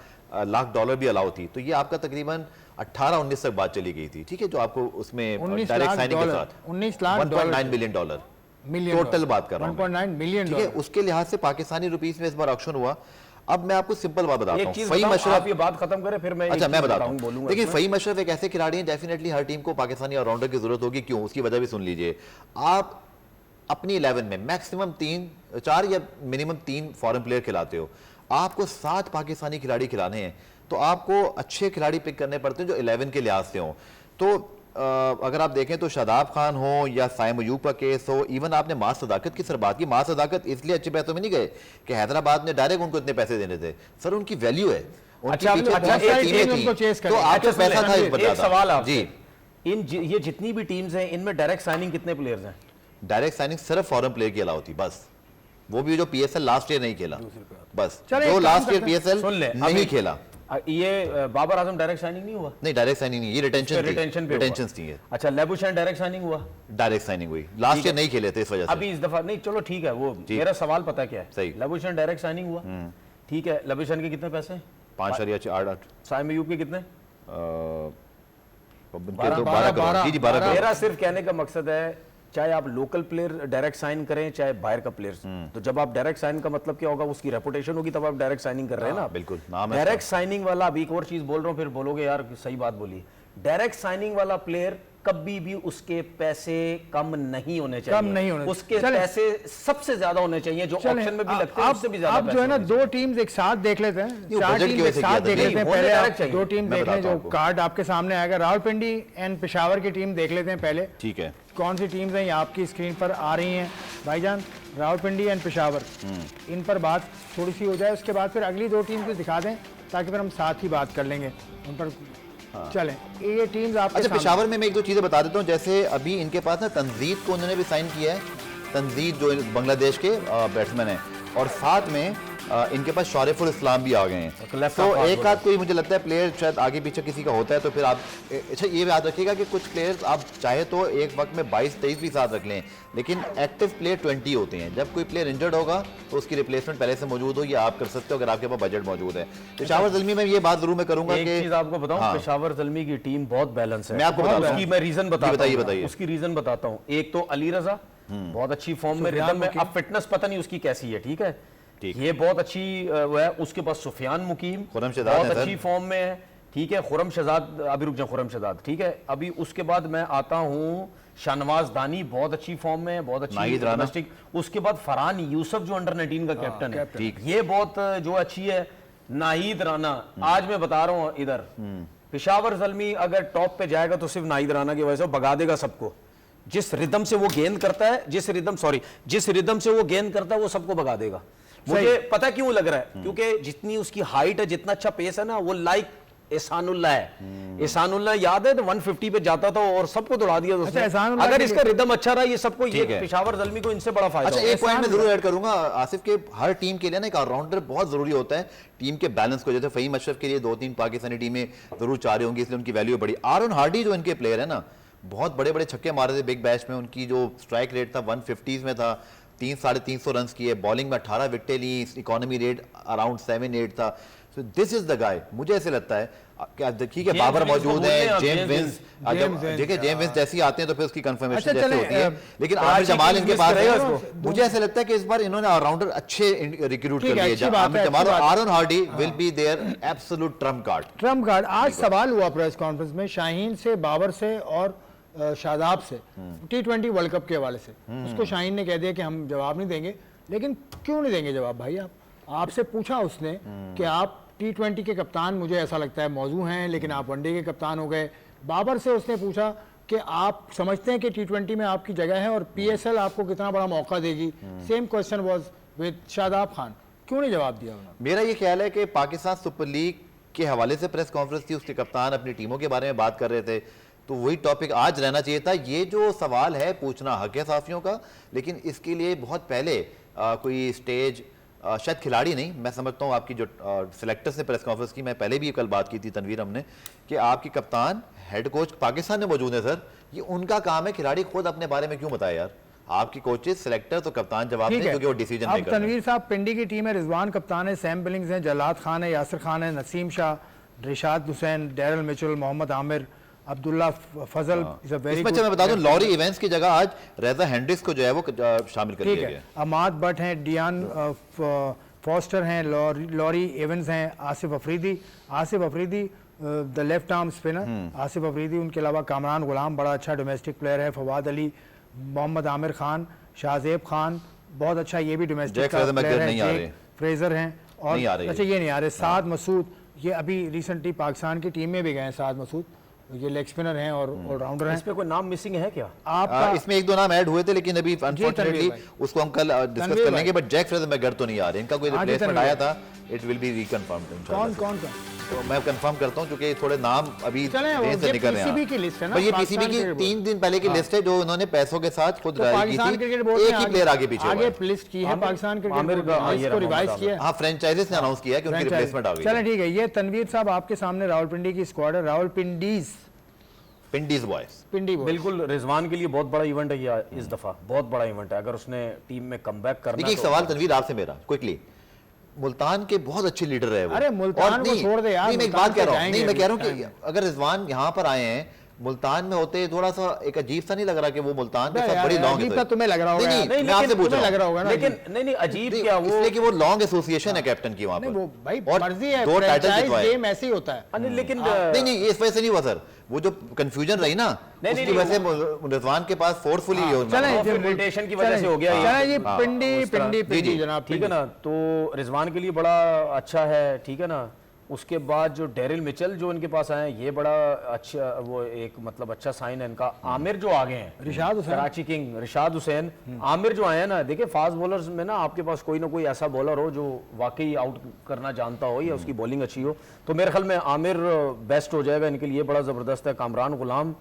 लाख डॉलर भी अलाउ थी। तो ये आपका तकरीबन 18-19 तक बात चली गई थी, ठीक है, जो आपको उसमें डायरेक्ट साइनिंग के साथ 1.9 बिलियन डॉलर टोटल बात कर रहा हूं, 1.9 मिलियन, ठीक है। उसके लिहाज से पाकिस्तानी रुपीस में इस बार ऑक्शन हुआ। अब मैं आपको सिंपल बात बताता हूं, फहीम अशरफ, ये बात खत्म करें फिर मैं अच्छा मैं बताता हूं। देखिए फहीम अशरफ एक ऐसे खिलाड़ी हैं, डेफिनेटली हर टीम को पाकिस्तानी ऑलराउंडर की जरूरत होगी। क्यों, उसकी वजह भी सुन लीजिए। आप अपनी 11 में मैक्सिमम 4 या मिनिमम 3 फॉरेन प्लेयर खिलाते हो, आपको 7 पाकिस्तानी खिलाड़ी खिलाने हैं, तो आपको अच्छे खिलाड़ी पिक करने पड़ते हैं जो 11 के लिहाज से हों। तो अगर आप देखें तो शादाब खान हो या साइम अयूब का केस हो, इवन आपने मार सदाकत की सर बात की, मार सदाकत इसलिए अच्छे पैसों में नहीं गए कि हैदराबाद ने डायरेक्ट उनको इतने पैसे देने थे, सर उनकी वैल्यू है, उनके पीछे बहुत सारी टीमें थी, तो आपको पैसा था इस बता। सवाल आप जी, ये जितनी भी टीम्स हैं इनमें डायरेक्ट साइनिंग कितने प्लेयर्स हैं? डायरेक्ट साइनिंग सिर्फ फॉरेन प्लेयर की अलाउ थी बस, वो भी जो पीएसएल लास्ट ईयर नहीं खेला, बस जो लास्ट ईयर पीएसएल नहीं खेला। ये बाबर आजम डायरेक्ट साइनिंग नहीं हुआ? नहीं डायरेक्ट साइनिंग नहीं, ये रिटेंशन थी। अच्छा लेबुशैन डायरेक्ट साइनिंग हुआ? डायरेक्ट साइनिंग हुई, लास्ट ईयर नहीं खेले थे इस वजह से। अभी इस दफा नहीं, चलो ठीक है, वो मेरा सवाल पता क्या है, सही, लेबुशैन डायरेक्ट साइनिंग हुआ, ठीक है, लेबुशैन के कितने पैसे? 5.8। साइम अयूब के कितने? 12। मेरा सिर्फ कहने का मकसद है, चाहे आप लोकल प्लेयर डायरेक्ट साइन करें चाहे बाहर का प्लेयर, तो जब आप डायरेक्ट साइन का मतलब क्या होगा, उसकी रेपुटेशन होगी, तब आप डायरेक्ट साइनिंग कर रहे हैं ना। बिल्कुल, डायरेक्ट साइनिंग वाला, अभी एक और चीज बोल रहा हूं, फिर बोलोगे यार सही बात बोली, डायरेक्ट साइनिंग वाला प्लेयर कभी भी उसके पैसे कम नहीं होने चाहिए, उसके पैसे सबसे ज्यादा होने चाहिए जो ऑप्शन में भी लगते हैं, उससे भी ज्यादा। अब जो है ना, 2 टीम्स एक साथ देख लेते हैं, 4 टीम एक साथ देख लेते हैं, पहले 2 टीम देख लें, जो कार्ड आपके सामने आएगा, रावलपिंडी एंड पेशावर की टीम देख लेते हैं पहले, ठीक है। कौन सी टीम्स हैं ये आपकी स्क्रीन पर आ रही हैं भाईजान, रावलपिंडी एंड पेशावर, इन पर बात थोड़ी सी हो जाए, उसके बाद फिर अगली 2 टीम को दिखा दें ताकि फिर हम साथ ही बात कर लेंगे उन पर। चलें, ये टीम्स आपके अच्छा पेशावर में मैं 1-2 चीजें बता देता हूं। जैसे अभी इनके पास ना तंजीद को उन्होंने भी साइन किया है, तंजीद जो बांग्लादेश के बैट्समैन है, और साथ में इनके पास शरीफुल इस्लाम भी आ गए हैं। तो एक आध कोई मुझे लगता है प्लेयर शायद आगे पीछे किसी का होता है, तो फिर आप अच्छा ये याद रखिएगा कि कुछ प्लेयर्स आप चाहे तो एक वक्त में 22-23 भी साथ रख लें, लेकिन एक्टिव प्लेयर 20 होते हैं। जब कोई प्लेयर इंजर्ड होगा तो उसकी रिप्लेसमेंट पहले से मौजूद हो, ये आप कर सकते हो अगर आपके पास बजट मौजूद है। पेशावर ज़ल्मी में ये बात जरूर मैं करूंगा कि चीज आपको बताऊं, पेशावर ज़ल्मी की टीम बहुत बैलेंस है। मैं आपको बताऊं, उसकी मैं रीजन बताइए। उसकी रीजन बताता हूं। एक तो अली रजा बहुत अच्छी फॉर्म में, रिदम में, अब फिटनेस पता नहीं उसकी कैसी है, ठीक है, ये बहुत अच्छी वो है। उसके पास सुफियान मुकीम बहुत अच्छी फॉर्म में है, ठीक है, खुरम शहजाद, अभी रुक जाए, खुरम शहजाद, ठीक है। अभी उसके बाद मैं आता हूँ शाहनवाज दानी, बहुत अच्छी फॉर्म में है, बहुत अच्छी डोमेस्टिक। उसके बाद फरहान यूसुफ जो अंडर 19 का कैप्टन है, ये बहुत जो अच्छी है। नाहिद राना, आज मैं बता रहा हूँ इधर पेशावर ज़ल्मी अगर टॉप पे जाएगा तो सिर्फ नाहिद राना की वजह से भगा देगा सबको। जिस रिदम से वो गेंद करता है, जिस रिदम से वो गेंद करता है, वो सबको भगा देगा। मुझे पता क्यों लग रहा है, क्योंकि जितनी उसकी हाइट है, जितना अच्छा पेस है ना, वो लाइक एहसानुल्लाह है। एहसानुल्लाह याद है तो 150 पे जाता था और सबको दौड़ा दिया उसने। अगर इसका रिदम अच्छा रहा, ये सबको, ये पेशावर ज़ल्मी को इनसे बड़ा फायदा। अच्छा एक पॉइंट मैं जरूर ऐड करूंगा आसिफ के, हर टीम के लिए ना एक ऑलराउंडर बहुत जरूरी होता है टीम के बैलेंस को। जैसे फहीम अशरफ के लिए 2-3 पाकिस्तानी टीमें जरूर चाह रही होंगी, इसलिए उनकी वैल्यू बड़ी। आरन हार्डी जो इनके प्लेयर है ना, बहुत बड़े बड़े छक्के मारे थे बिग बैश में, उनकी जो स्ट्राइक रेट था 150s में था, 300-350 रन किए, बॉलिंग में 18 विकेटें ली, इकोनॉमी रेट अराउंड 7-8 था। So this is the guy, मुझे ऐसे लगता है कि ठीक है बाबर मौजूद है, जेम्स विंस, देखिए जेम्स विंस जैसे ही आते हैं तो फिर उसकी कंफर्मेशन जैसे होती है, लेकिन आमिर जमाल इनके पास है। मुझे ऐसे लगता है कि इस बार इन्होंने ऑलराउंडर अच्छे रिक्रूट कर लिए। आमिर जमाल और Aaron Hardie will be there absolute trump card. आज सवाल हुआ प्रेस कॉन्फ्रेंस में शाहीन से, बाबर से और शादाब से T20 वर्ल्ड कप के हवाले से। उसको शाहीन ने कह दिया कि हम जवाब नहीं देंगे, लेकिन क्यों नहीं देंगे जवाब भाई? आपसे पूछा उसने कि आप T20 के कप्तान मुझे ऐसा लगता है मौजू हैं, लेकिन आप वनडे के कप्तान हो गए। बाबर से उसने पूछा कि आप समझते हैं कि T20 में आपकी जगह है और PSL आपको कितना बड़ा मौका देगी। Same question was with Shadab Khan, क्यों नहीं जवाब दिया उन्होंने? मेरा ये ख्याल है कि पाकिस्तान सुपर लीग के हवाले से प्रेस कॉन्फ्रेंस थी, उसके कप्तान अपनी टीमों के बारे में बात कर रहे थे, तो वही टॉपिक आज रहना चाहिए था। ये जो सवाल है पूछना हक है साफियों का, लेकिन इसके लिए बहुत पहले कोई स्टेज, शायद खिलाड़ी नहीं, मैं समझता हूँ आपकी जो सिलेक्टर से प्रेस कॉन्फ्रेंस की, मैं पहले भी कल बात की थी तनवीर हमने, कि आपकी कप्तान हेड कोच पाकिस्तान में मौजूद है सर, ये उनका काम है, खिलाड़ी खुद अपने बारे में क्यों बताए यार? आपकी कोचेस, सिलेक्टर तो कप्तान जवाब दें क्योंकि वो डिसीजन मेकर है। तनवीर साहब, पिंडी की टीम है, रिजवान कप्तान है, सैम बिलिंग्स हैं, जलाद खान है, यासिर खान है, नसीम शाह, रिशाद हुसैन, डैरल मिचेल, मोहम्मद आमिर, अब्दुल्ला फजल। इसमें मैं बता दूं लॉरी इवेंट्स की जगह आज रेजा हेंड्रिक्स को जो है वो शामिल कर दिया गया। अमाद भट्ट हैं, डियान फॉस्टर हैं, लॉरी एवंस हैं, Asif Afridi the left arm spinner Asif Afridi, उनके अलावा कामरान गुलाम बड़ा अच्छा डोमेस्टिक प्लेयर है, फवाद अली, मोहम्मद आमिर खान, शाहजेब खान बहुत अच्छा ये भी डोमेस्टिक प्लेयर है, फ्रेजर हैं, और अच्छा ये नहीं आ रहे, साद मसूद, ये अभी रिसेंटली पाकिस्तान की टीम में भी गए हैं साद मसूद, ये लेग स्पिनर हैं और ऑलराउंडर हैं। इसमें कोई नाम मिसिंग है क्या? इसमें एक दो नाम ऐड हुए थे, लेकिन अभी अनफॉर्चुनेटली उसको हम कल डिस्कस कर लेंगे, बट जैक फ्रेजर मैगर तो नहीं आ रहे, इनका कोई रिप्लेसमेंट आया था, इट विल बी रीकन्फर्म्ड इंशाल्लाह। कौन तो मैं कंफर्म करता हूं क्योंकि थोड़े नाम अभी से निकल रहे हैं। पीसीबी की लिस्ट है ना, ये पीसीबी की 3 दिन पहले की लिस्ट है जो उन्होंने पैसों के साथ खुद जारी की थी, एक ही प्लेयर आगे पीछे आगे लिस्ट की है पाकिस्तान क्रिकेट बोर्ड ने, इसको रिवाइज किया। हां, फ्रेंचाइजीज ने अनाउंस किया कि उनकी रिप्लेसमेंट आ गई। चलें ठीक है, ये तनवीर साहब आपके सामने रावलपिंडी की स्क्वाड है, रावलपिंडीज बॉयज, पिंडी बॉयज। बिल्कुल, रिजवान के लिए बहुत बड़ा इवेंट है ये, इस दफा बहुत बड़ा इवेंट है, अगर उसने टीम में कमबैक करना। देखिए, एक सवाल तनवीर आपसे मेरा क्विकली, मुल्तान के बहुत अच्छे लीडर रहे वो। अरे मुल्तान को छोड़ दे यार, नहीं, मैं एक बात कह रहा हूं, नहीं मैं कह रहा हूं कि अगर रिजवान यहां पर आए हैं, मुल्तान में होते थोड़ा सा एक अजीब सा नहीं लग रहा कि वो मुल्तान के साथ बड़ी लॉन्ग है? तुम्हें लग रहा होगा, नहीं मैं आपसे पूछ रहा हूं, लेकिन नहीं अजीब क्या, वो इसलिए कि वो लॉन्ग एसोसिएशन है कैप्टन की वहां पर, वो भाई और मर्जी है, 2 टाइटल जितवाए। गेम ऐसे ही होता है। लेकिन नहीं इस वजह से नहीं हुआ सर, वो जो कंफ्यूजन रही ना उसकी वजह से रिजवान के पास फोर्सफुली रिपुटेशन की वजह से हो गया ये। पिंडी जनाब, ठीक है ना, तो रिजवान के लिए बड़ा अच्छा है, ठीक है ना। उसके बाद जो डेरिल मिचेल जो इनके पास आए हैं, ये बड़ा अच्छा, वो एक मतलब अच्छा साइन है इनका। आमिर जो आ गए हैं, रिशाद हुसैन, कराची किंग रिशाद हुसैन, आमिर जो आए हैं ना, देखिए फास्ट बॉलर्स में ना आपके पास कोई ना कोई ऐसा बॉलर हो जो वाकई आउट करना जानता हो या उसकी बॉलिंग अच्छी हो, तो मेरे ख्याल में आमिर बेस्ट हो जाएगा इनके लिए, बड़ा ज़बरदस्त है। कामरान गुलाम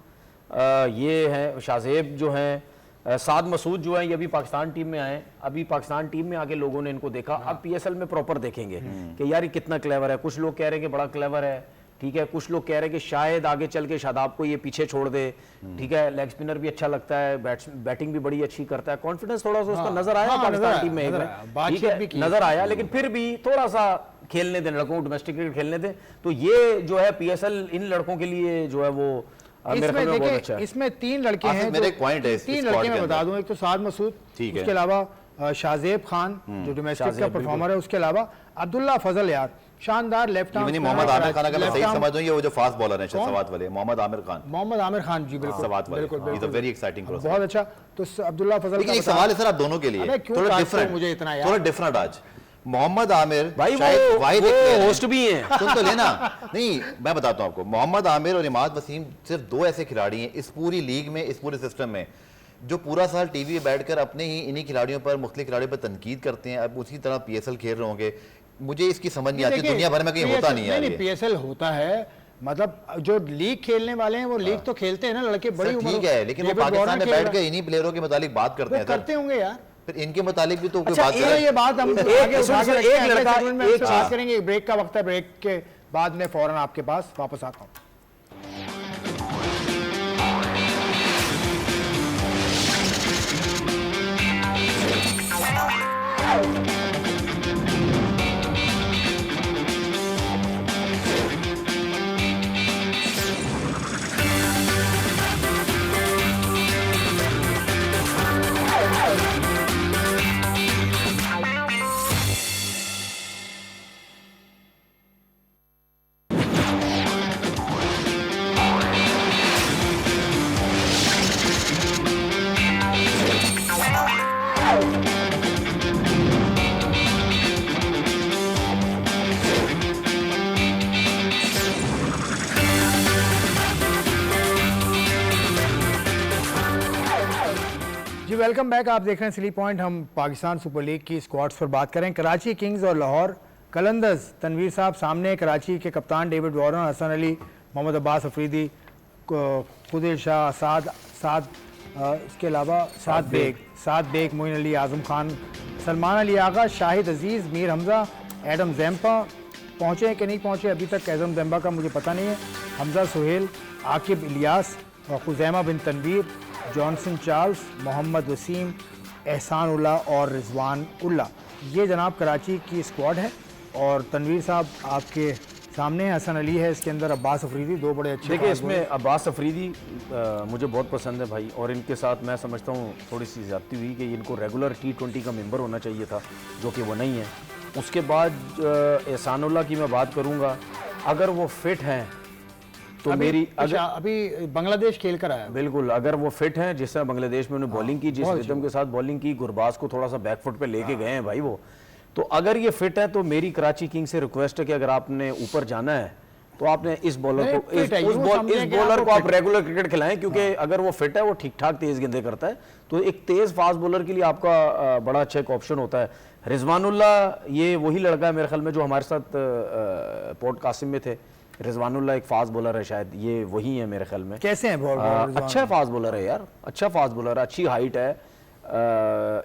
ये हैं, शाहजेब जो हैं, साद मसूद जो है, ये अभी पाकिस्तान टीम में आए, अभी पाकिस्तान टीम में आके लोगों ने इनको देखा, अब PSL में प्रॉपर देखेंगे कि यार ये कितना क्लेवर है। कुछ लोग कह रहे हैं कि बड़ा क्लेवर है, ठीक है, कुछ लोग कह रहे हैं कि शायद आगे चल के शादाब को ये पीछे छोड़ दे, ठीक है, लेग स्पिनर भी अच्छा लगता है, बैटिंग भी बड़ी अच्छी करता है, कॉन्फिडेंस थोड़ा सा उसका नजर आया पाकिस्तान टीम में, ठीक है नजर आया, लेकिन फिर भी थोड़ा सा खेलने दें लड़कों को, डोमेस्टिक क्रिकेट खेलने दें, तो ये जो है PSL इन लड़कों के लिए जो है वो इसमें देखिए, इसमें 3 लड़के हैं, मेरा एक पॉइंट है, 3 लड़के मैं बता दूं, एक तो साद मसूद, उसके अलावा शाहजेब खान जो डोमेस्टिक का परफॉर्मर है, उसके अलावा अब्दुल्ला फजल, यार शानदार लेफ्ट आर्म। मोहम्मद आमिर खान का मैं सही समझ रहा हूं, ये वो जो फास्ट बॉलर है सवात वाले, मोहम्मद आमिर खान जी, बिल्कुल सवात वाले, he is a very exciting process, बहुत अच्छा। तो अब्दुल्ला फजल, लेकिन एक सवाल है सर आप दोनों के लिए, थोड़ा डिफरेंट, मुझे इतना यार, थोड़ा डिफरेंट आज मोहम्मद आमिर भाई वो होस्ट भी हैं, सुन तो लेना। नहीं मैं बताता हूं आपको, मोहम्मद आमिर और इमाद वसीम सिर्फ 2 ऐसे खिलाड़ी हैं इस पूरी लीग में, इस पूरे सिस्टम में, जो पूरा साल टीवी पे बैठकर अपने ही इन्हीं खिलाड़ियों पर, मुख्तलिफ खिलाड़ियों पर तनकीद करते हैं। अब उसी तरह PSL खेल रहे होंगे, मुझे इसकी समझ नहीं आती, दुनिया भर में कहीं होता नहीं है। PSL होता है, मतलब जो लीग खेलने वाले हैं वो लीग तो खेलते हैं ना लड़के, बड़ी उम्र, ठीक है, लेकिन वो पाकिस्तान में बैठकर इन्हीं प्लेयरों के मुतालिक बात करते होंगे यार, फिर इनके मुतालिक भी तो कोई अच्छा, बात करें। ये बात हम आगे उठा के एक लड़का एक बात करेंगे, ब्रेक का वक्त है, ब्रेक के बाद में फौरन आपके पास वापस आता हूं। जी वेलकम बैक। आप देख रहे हैं स्ली पॉइंट। हम पाकिस्तान सुपर लीग की स्क्वाड्स पर बात करें। कराची किंग्स और लाहौर कलंदर्स, तनवीर साहब सामने। कराची के कप्तान डेविड वार्नर, हसन अली, मोहम्मद अब्बास अफरीदी, खुदिर शाह, इसके अलावा साद बेग, मोइन अली, आजम खान, सलमान अली आगा, शाहिद अजीज़, मीर हमज़ा, एडम ज़ैम्पा। पहुँचे कि नहीं पहुँचे अभी तक एडम ज़ैम्पा का मुझे पता नहीं है। हमज़ा सुहेल, आकिब इलियास, खुज़ैमा बिन तनवीर, जॉनसन चार्ल्स, मोहम्मद वसीम, एहसान उल्ला और रिजवान उल्ला। ये जनाब कराची की स्क्वाड है। और तनवीर साहब आपके सामने है, हसन अली है इसके अंदर, अब्बास अफरीदी, दो बड़े अच्छे। देखिए इसमें अब्बास अफरीदी मुझे बहुत पसंद है भाई, और इनके साथ मैं समझता हूँ थोड़ी सी ज़्यादती हुई कि इनको रेगुलर T20 का मेंबर होना चाहिए था, जो कि वो नहीं है। उसके बाद एहसानुल्लाह की मैं बात करूँगा, अगर वो फिट हैं तो अभी बांग्लादेश खेल कर आया। बिल्कुल, अगर वो फिट हैं, जिस तरह बांग्लादेश में उन्होंने बॉलिंग की, जिस रिदम के साथ बॉलिंग की, गुरबाज को थोड़ा सा बैकफुट पे लेके गए हैं भाई वो, तो अगर ये फिट है तो मेरी कराची किंग से रिक्वेस्ट है कि अगर आपने ऊपर जाना है तो आपने इस बॉलर को इस बॉलर को आप रेगुलर क्रिकेट खिलाएं, क्योंकि अगर वो फिट है, वो ठीक ठाक तेज गेंदे करता है, तो एक तेज फास्ट बॉलर के लिए आपका बड़ा अच्छा एक ऑप्शन होता है। रिजवानुल्लाह ये वही लड़का है मेरे ख्याल में जो हमारे साथ पोर्ट कासिम में थे। रिजवानुल्लाह एक फास्ट बॉलर है, शायद ये वही है मेरे ख्याल में। कैसे हैं? अच्छा फास्ट बॉलर है यार, अच्छा फास्ट बॉलर है, अच्छी हाइट है।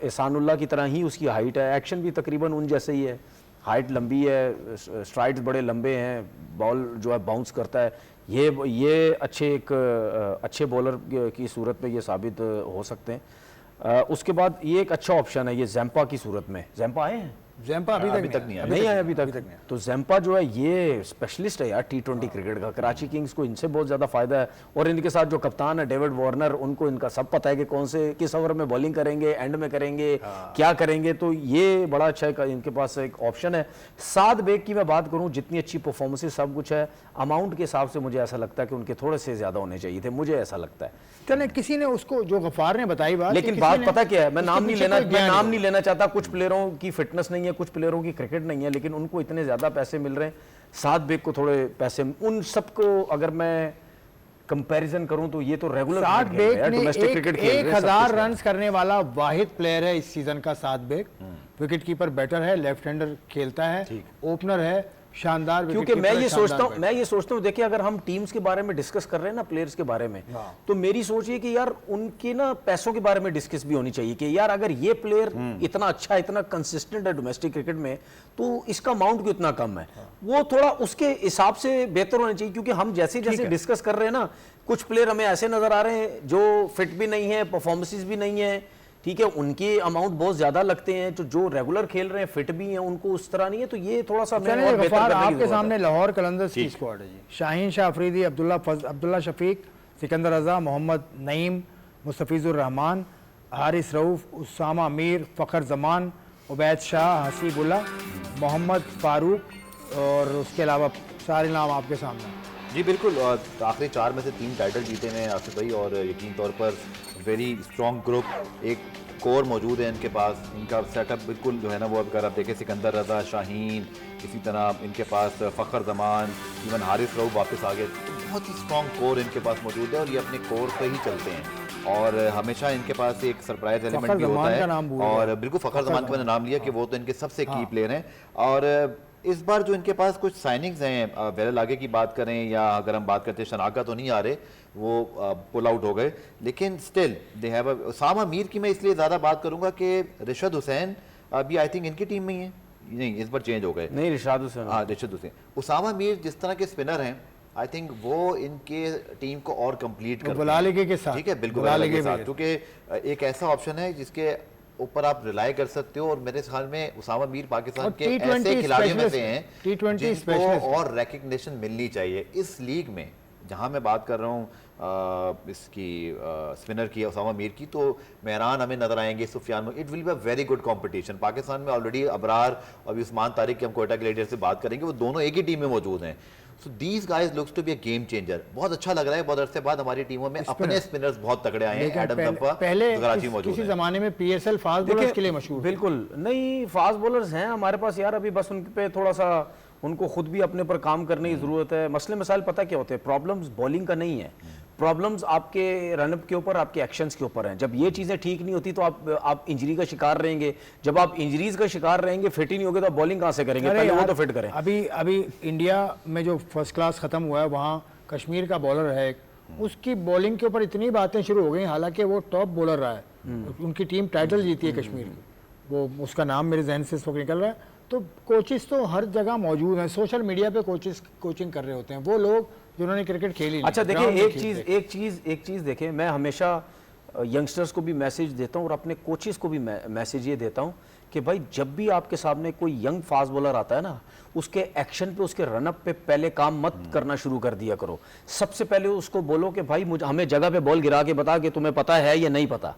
एहसानुल्लाह की तरह ही उसकी हाइट है, एक्शन भी तकरीबन उन जैसे ही है, हाइट लंबी है, स्ट्राइड्स बड़े लंबे हैं, बॉल जो है बाउंस करता है। ये अच्छे बॉलर की सूरत में ये साबित हो सकते हैं। उसके बाद ये एक अच्छा ऑप्शन है ये ज़ैम्पा की सूरत में। ज़ैम्पा आए हैं? ज़ैम्पा अभी तक नहीं आया अभी तक। तो ज़ैम्पा जो है ये स्पेशलिस्ट है यार T20 क्रिकेट का। कराची किंग्स को इनसे बहुत ज़्यादा फायदा है, और इनके साथ जो कप्तान है डेविड वार्नर, उनको इनका सब पता है कि कौन से किस ओवर में बॉलिंग करेंगे, एंड में करेंगे, क्या करेंगे, तो ये बड़ा अच्छा है, इनके पास एक ऑप्शन है। साद बेग की मैं बात करूँ, जितनी अच्छी परफॉर्मेंस सब कुछ है, अमाउंट के हिसाब से मुझे ऐसा लगता है कि उनके थोड़े से ज़्यादा होने चाहिए थे, मुझे ऐसा लगता है। चले किसी ने उसको, जो गफ्फार ने बताई बात, लेकिन बात पता क्या है, मैं नाम नहीं लेना चाहता। कुछ प्लेयरों की फिटनेस नहीं है, कुछ प्लेयरों की क्रिकेट नहीं है, लेकिन उनको इतने ज्यादा पैसे मिल रहे हैं। साद बेग को थोड़े पैसे, उन सबको अगर मैं कंपैरिजन करूं तो ये तो रेगुलर साद बेग ने 1000 रन करने वाला वाहिद प्लेयर है इस सीजन का। साद बेग विकेट कीपर, बैटर है, लेफ्ट हैंडर खेलता है, ओपनर है, शानदार। क्योंकि मैं ये सोचता हूँ देखिए, अगर हम टीम्स के बारे में डिस्कस कर रहे हैं ना, प्लेयर्स के बारे में, तो मेरी सोच ये कि यार उनके ना पैसों के बारे में डिस्कस भी होनी चाहिए कि यार अगर ये प्लेयर इतना अच्छा, इतना कंसिस्टेंट है डोमेस्टिक क्रिकेट में, तो इसका अमाउंट क्यों इतना कम है, वो थोड़ा उसके हिसाब से बेहतर होना चाहिए। क्योंकि हम जैसे जैसे डिस्कस कर रहे हैं ना, कुछ प्लेयर हमें ऐसे नजर आ रहे हैं जो फिट भी नहीं है, परफॉर्मेंसेस भी नहीं है, ठीक है, उनके अमाउंट बहुत ज्यादा लगते हैं, जो रेगुलर खेल रहे हैं, फिट भी हैं, उनको उस तरह नहीं है, तो ये थोड़ा सा आपके सामने लाहौर कलंदर्स की स्क्वाड है जी। शाहीन शाह अफरीदी, अब्दुल्ला शफीक, सिकंदर रजा, मोहम्मद नईम, मुस्तफिजुर रहमान, हारिस रऊफ, उसामा मीर, फ़खर जमान, उबैद शाह, हसीबुल्ला, मोहम्मद फारूक, और उसके अलावा सारे नाम आपके सामने। जी बिल्कुल, आखिरी 4 में से 3 टाइटल जीते हैं आसिफ भाई, और यकीन तौर पर वेरी स्ट्रॉन्ग ग्रुप, एक कोर मौजूद है इनके पास। इनका सेटअप बिल्कुल जो है ना, वो अगर आप देखें, सिकंदर रजा, शाहीन, इसी तरह इनके पास फ़खर जमान, इवन हारिस रऊफ वापस आ गए, तो बहुत ही स्ट्रॉन्ग कोर इनके पास मौजूद है, और ये अपने कोर पर ही चलते हैं, और हमेशा इनके पास एक सरप्राइज एलिमेंट भी होता है। और बिल्कुल फ़खर जमान का मैंने नाम लिया कि वो तो इनके सबसे की प्लेयर हैं। और इस बार जो इनके पास कुछ साइनिंग्स हैं, वेल आगे की बात करें या अगर हम बात करते हैं, शनाका तो नहीं आ रहे, वो पुल आउट हो गए, लेकिन still they have Usama Mir की मैं इसलिए ज़्यादा बात करूंगा कि रिशद हुसैन अभी आई थिंक इनकी टीम में ही है, नहीं इस बार चेंज हो गए, नहीं रिशाद हुसैन, हाँ रिशद हुसैन। उसामा मीर जिस तरह के स्पिनर हैं, आई थिंक वो इनके टीम को और कंप्लीट कर बुला लेंगे के साथ, ठीक है, बिल्कुल बुला लेंगे के साथ, क्योंकि एक ऐसा ऑप्शन है जिसके ऊपर आप रिलाई कर सकते हो, और मेरे ख्याल में उसामा मीर पाकिस्तान के ऐसे खिलाड़ियों में से हैं जिनको और रिकग्निशन मिलनी चाहिए इस लीग में। जहां मैं बात कर रहा हूँ इसकी स्पिनर की, उसामा मीर की, तो मेहरान हमें नजर आएंगे, Sufiyan, it will be a very good competition. Pakistan में ऑलरेडी अबरार और उस्मान तारिक की हम कोयटा ग्लेडियर्स से बात करेंगे, वो दोनों एक ही टीम में मौजूद हैं। So these guys looks to be a game changer. बहुत अच्छा लग रहा है, बहुत अरसे बाद हमारी टीमों में अपने स्पिनर्स बहुत तगड़े आए हैं। एडम जंपा पहले किसी जमाने में पीएसएल फास्ट बॉलर्स के लिए मशहूर, बिल्कुल नहीं, फास्ट बॉलर्स हैं हमारे पास यार, अभी बस उन पे थोड़ा सा उनको खुद भी अपने पर काम करने की जरूरत है। मसले मसाइल पता क्या होते हैं, प्रॉब्लम्स बॉलिंग का नहीं है, प्रॉब्लम्स आपके रनअप के ऊपर, आपके एक्शंस के ऊपर हैं। जब ये चीज़ें ठीक नहीं होती तो आप इंजरी का शिकार रहेंगे। जब आप इंजरीज का शिकार रहेंगे, फिट ही नहीं होगे तो आप बॉलिंग कहाँ से करेंगे? पहले वो तो फिट करें। अभी इंडिया में जो फर्स्ट क्लास खत्म हुआ है, वहाँ कश्मीर का बॉलर है, उसकी बॉलिंग के ऊपर इतनी बातें शुरू हो गई, हालांकि वो टॉप बॉलर रहा है, उनकी टीम टाइटल जीती है कश्मीर की, वो उसका नाम मेरे जहन से इस वक्त निकल रहा है। तो कोचिस तो हर जगह मौजूद हैं, सोशल मीडिया पे कोचिस कोचिंग कर रहे होते हैं, वो लोग जिन्होंने क्रिकेट खेली। अच्छा देखिए, एक चीज़ देखिए, मैं हमेशा यंगस्टर्स को भी मैसेज देता हूँ और अपने कोचिस को भी मैसेज ये देता हूँ कि भाई जब भी आपके सामने कोई यंग फास्ट बॉलर आता है ना, उसके एक्शन पे, उसके रनअप पे पहले काम मत करना शुरू कर दिया करो। सबसे पहले उसको बोलो कि भाई हमें जगह पे बॉल गिरा के बता कि तुम्हें पता है या नहीं पता।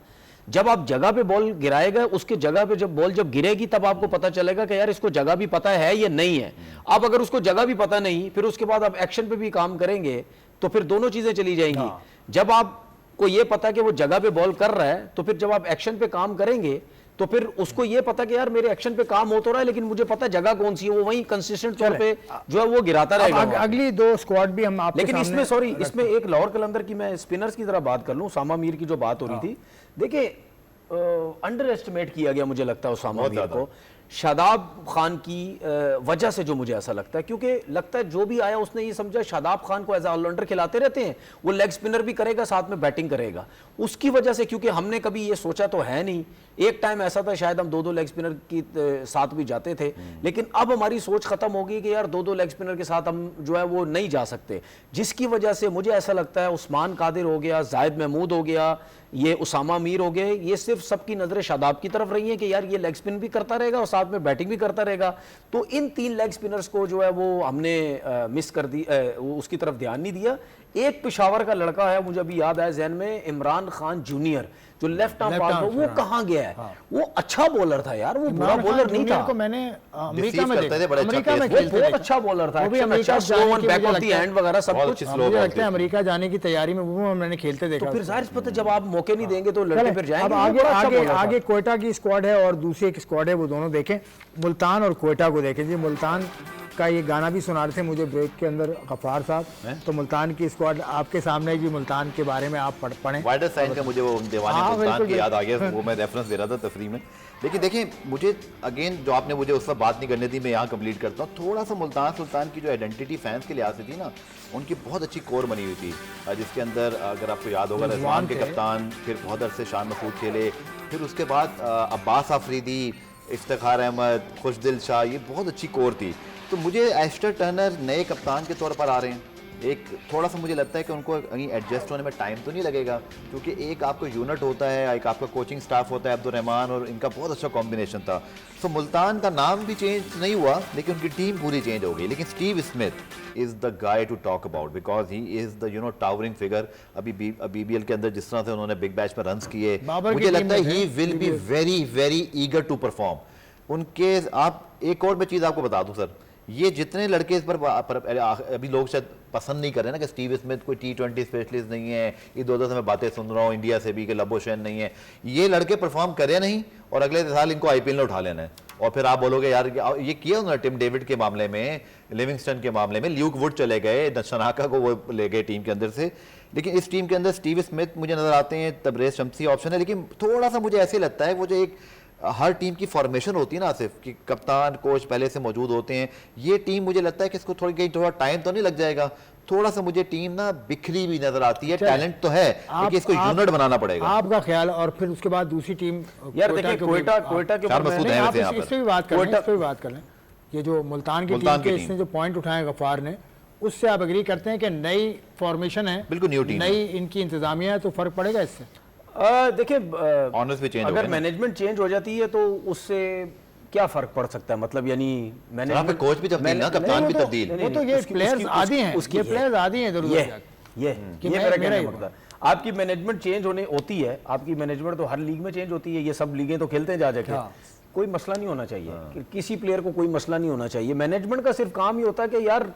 जब आप जगह पे बॉल गिराएगा, उसके जगह पे जब बॉल गिरेगी तब आपको पता चलेगा कि यार इसको जगह भी पता है या नहीं है। अब अगर उसको जगह भी पता नहीं, फिर उसके बाद आप एक्शन पे भी काम करेंगे तो फिर दोनों चीजें चली जाएंगी। जब आपको ये पता कि वो जगह पे बॉल कर रहा है, तो फिर जब आप एक्शन पे काम करेंगे तो फिर उसको ये पता कि यार मेरे एक्शन पे काम हो तो रहा है, लेकिन मुझे पता जगह कौन सी है, वो वहीं कंसिस्टेंट तौर पे जो है वो गिराता रहेगा। अगली दो स्क्वाड भी हम आपके लेकिन इसमें एक लाहौर कलंदर की, मैं स्पिनर्स की तरह बात कर लूं, उसामा मीर की जो बात हो रही थी, देखिए अंडर एस्टिमेट किया गया मुझे लगता है उसामा मीर को, शादाब खान की वजह से, जो मुझे ऐसा लगता है, क्योंकि लगता है जो भी आया उसने ये समझा शादाब खान को एज ऑलराउंडर खिलाते रहते हैं, वो लेग स्पिनर भी करेगा साथ में बैटिंग करेगा, उसकी वजह से। क्योंकि हमने कभी ये सोचा तो है नहीं, एक टाइम ऐसा था शायद हम दो लेग स्पिनर की साथ भी जाते थे, लेकिन अब हमारी सोच खत्म हो गई कि यार दो लेग स्पिनर के साथ हम जो है वो नहीं जा सकते, जिसकी वजह से मुझे ऐसा लगता है उस्मान कादिर हो गया, जाहिद महमूद हो गया, ये उसामा मीर हो गए, ये सिर्फ सबकी नजरें शादाब की तरफ रही हैं कि यार ये लेग स्पिन भी करता रहेगा और साथ में बैटिंग भी करता रहेगा। तो इन 3 लेग स्पिनर्स को जो है वो हमने मिस कर दी, उसकी तरफ ध्यान नहीं दिया। एक पेशावर का लड़का है, मुझे अभी याद आया जहन में, इमरान खान जूनियर, जो लेफ्ट आर्म फास्ट बॉलर, वो कहाँ गया है? वो अच्छा बॉलर था यार, वो बुरा बॉलर नहीं था। को मैंने अमेरिका में देखा, अमेरिका में बहुत अच्छा बॉलर था, वो भी America slow one back of the end वगैरह सब कुछ। मुझे लगता है अमेरिका जाने की तैयारी में वो मैंने खेलते देखा। तो फिर जाहिर पता, जब आप मौके नहीं देंगे तो लड़के फिर जाएंगे। अब आगे कोयटा की स्क्वाड है और दूसरी एक स्क्वाड है, वो दोनों देखें, मुल्तान और कोयटा को देखें जी। मुल्तान का ये गाना भी सुना रहे थे मुझे ब्रेक के अंदर गफ्फार साहब, तो मुल्तान की स्क्वाड आपके सामने जी, मुल्तान के बारे में आप पढ़ें। वाइडर साइन का मुझे वो दीवाने मुल्तान की याद आ गया, वो मैं रेफरेंस दे रहा था तफरी में। लेकिन देखिए, मुझे अगेन जो आपने मुझे उस पर बात नहीं करने दी, मैं यहाँ कंप्लीट करता हूँ। थोड़ा सा मुल्तान सुल्तान की जो आइडेंटिटी फैंस के लिहाज से थी ना, उनकी बहुत अच्छी कोर बनी हुई थी, जिसके अंदर अगर आपको याद होगा रिजवान के कप्तान, फिर बहुत अरसे शान महफूज खेले, फिर उसके बाद अब्बास आफरीदी, इफ्तिखार अहमद, खुशदिल शाह, ये बहुत अच्छी कोर थी। तो मुझे एस्टर टर्नर नए कप्तान के तौर पर आ रहे हैं, एक थोड़ा सा मुझे लगता है कि उनको कहीं एडजस्ट होने में टाइम तो नहीं लगेगा, क्योंकि एक आपको यूनिट होता है, एक आपका कोचिंग स्टाफ होता है, अब्दुल रहमान, और इनका बहुत अच्छा कॉम्बिनेशन था। तो मुल्तान का नाम भी चेंज नहीं हुआ, लेकिन उनकी टीम पूरी चेंज हो गई। लेकिन Steve Smith is the guy to talk about, because he is the towering figure. अभी BBL के अंदर जिस तरह से उन्होंने बिग बैच में रन किए, मुझे लगता है he will be very very eager to perform. उनके आप एक और मैं चीज़ आपको बता दूँ सर, ये जितने लड़के इस पर अभी लोग शायद पसंद नहीं कर रहे ना कि स्टीव स्मिथ कोई T20 स्पेशलिस्ट नहीं है, ये दो से मैं बातें सुन रहा हूँ इंडिया से भी कि लबोशेन नहीं है, ये लड़के परफॉर्म करे नहीं और अगले साल इनको IPL में उठा लेना है। और फिर आप बोलोगे यार ये किया उन्होंने टिम डेविड के मामले में, लिविंगस्टन के मामले में, ल्यूक वुड चले गए, शनाका को वो ले गए टीम के अंदर से, लेकिन इस टीम के अंदर स्टीव स्मिथ मुझे नजर आते हैं, तबरेज शम्सी ऑप्शन है। लेकिन थोड़ा सा मुझे ऐसे लगता है वो जो एक हर टीम की फॉर्मेशन होती है ना सिर्फ कि कप्तान कोच पहले से मौजूद होते हैं, ये टीम मुझे लगता है कि इसको थोड़ा टाइम तो नहीं लग जाएगा, थोड़ा सा मुझे टीम ना बिखरी भी नजर आती है। टैलेंट तो है लेकिन इसको यूनिट बनाना पड़ेगा। आपका ख्याल, और फिर उसके बाद दूसरी टीम यार देखिए कोयटा के इस पे भी बात कर लें, ये जो मुल्तान की टीम के इसने जो पॉइंट उठाए गफ्फार ने, उससे आप एग्री करते हैं कि नई फॉर्मेशन है, बिल्कुल न्यू टीम, नई इनकी इंतजामिया है, तो फर्क पड़ेगा इससे? देखिए अगर मैनेजमेंट चेंज हो जाती है तो उससे क्या फर्क पड़ सकता है, मतलब यानी मैनेजमेंट, कोच भी तब्दील ना, कप्तान भी तब्दील, वो तो ये प्लेयर्स आदि हैं, उसके प्लेयर्स आदि हैं इधर उधर, ये मेरा कहना पड़ता है। आपकी मैनेजमेंट चेंज होती है, आपकी मैनेजमेंट तो हर लीग में चेंज होती है, ये सब लीगें तो खेलते हैं जा जाके, कोई मसला नहीं होना चाहिए, किसी प्लेयर को कोई मसला नहीं होना चाहिए। मैनेजमेंट का सिर्फ काम ही होता है कि यार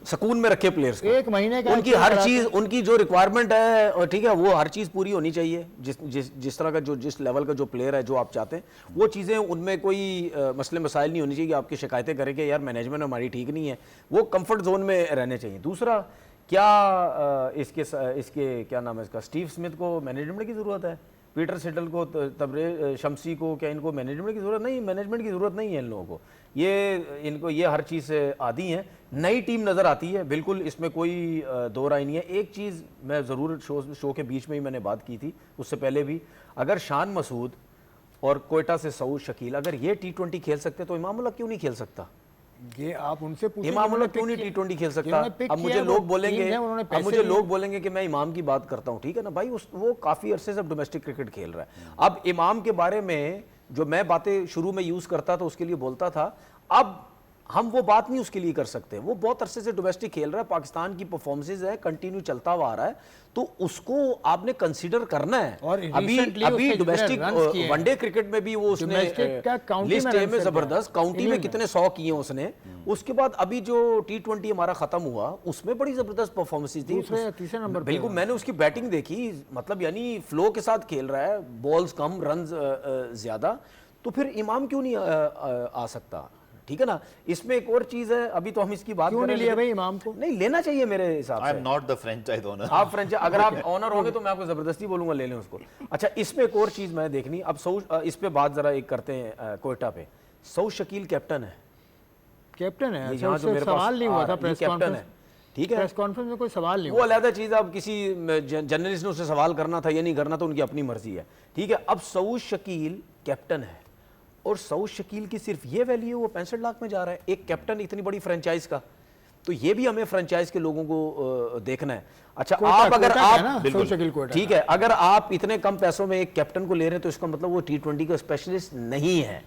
सकून में रखे प्लेयर्स को, एक महीने का उनकी हर चीज, उनकी जो रिक्वायरमेंट है, और ठीक है, वो हर चीज पूरी होनी चाहिए, जिस तरह का जिस लेवल का जो प्लेयर है, जो आप चाहते हैं, वो चीजें, उनमें कोई मसले मसाइल नहीं होनी चाहिए कि आपकी शिकायतें करें कि यार मैनेजमेंट हमारी ठीक नहीं है, वो कंफर्ट जोन में रहने चाहिए। दूसरा क्या इसके क्या नाम है इसका, स्टीव स्मिथ को मैनेजमेंट की ज़रूरत है, पीटर सिटल को, तबरे शमसी को, क्या इनको मैनेजमेंट की ज़रूरत नहीं? मैनेजमेंट की ज़रूरत नहीं है इन लोगों को, ये हर चीज़ से आदी हैं। नई टीम नज़र आती है बिल्कुल, इसमें कोई दो राय नहीं है। एक चीज़ मैं ज़रूर शो के बीच में ही मैंने बात की थी, उससे पहले भी, अगर शान मसूद और कोयटा से सऊद शकील अगर ये T20 खेल सकते तो इमामुल्लाह क्यों नहीं खेल सकता? ये आप उनसे पूछिए, इमामुल्लाह क्यों नहीं T20 खेल सकता? अब मुझे लोग बोलेंगे कि मैं इमाम की बात करता हूँ, ठीक है ना भाई, वो काफ़ी अरसे से डोमेस्टिक क्रिकेट खेल रहा है। अब इमाम के बारे में जो मैं बातें शुरू में यूज़ करता था उसके लिए बोलता था, अब हम वो बात नहीं उसके लिए कर सकते। वो बहुत अरसे से डोमेस्टिक खेल रहा है, पाकिस्तान की परफॉर्मेंसेज है, कंटिन्यू चलता हुआ आ रहा है, तो उसको आपने कंसीडर करना है। और अभी डोमेस्टिक वनडे क्रिकेट में भी वो उसने लिस्ट ए में जबरदस्त, काउंटी में कितने 100 किए उसने, उसके बाद अभी जो T20 हमारा खत्म हुआ उसमें बड़ी जबरदस्त परफॉर्मेंसेज थी, तीसरे नंबर। बिल्कुल, मैंने उसकी बैटिंग देखी, मतलब यानी फ्लो के साथ खेल रहा है, बॉल्स कम, रन ज्यादा, तो फिर इमाम क्यों नहीं आ सकता? ठीक है ना। इसमें एक और चीज है, अभी तो हम इसकी बात क्यों नहीं लिया भाई इमाम को? नहीं लेना चाहिए मेरे हिसाब से। I am not the franchise owner. आप फ्रेंचाइज अगर आप ओनर होंगे तो मैं आपको जबरदस्ती बोलूंगा ले लें उसको। अच्छा, इसमें एक और चीज मैं देखनी, अब इस पे बात जरा एक करते हैं कोयटा पे। सऊद शकील कैप्टन है, कैप्टन है, यहाँ जो मेरे सवाल नहीं हुआ था प्रेस कैप्टन है, ठीक है, प्रेस कॉन्फ्रेंस में कोई सवाल नहीं, वो अलग चीज। अब किसी जर्नलिस्ट ने उससे सवाल करना था या नहीं करना, तो उनकी अपनी मर्जी है, ठीक है। अब सऊद शकील कैप्टन है और सऊद शकील की सिर्फ ये वैल्यू, वो 65 लाख में जा रहा है, एक कैप्टन इतनी बड़ी फ्रेंचाइज का, तो ये भी हमें फ्रेंचाइज के लोगों को देखना है। अच्छा, आप अगर आप ठीक है, अगर आप इतने कम पैसों में एक कैप्टन को ले रहे हैं तो इसका मतलब वो T20 का स्पेशलिस्ट नहीं है।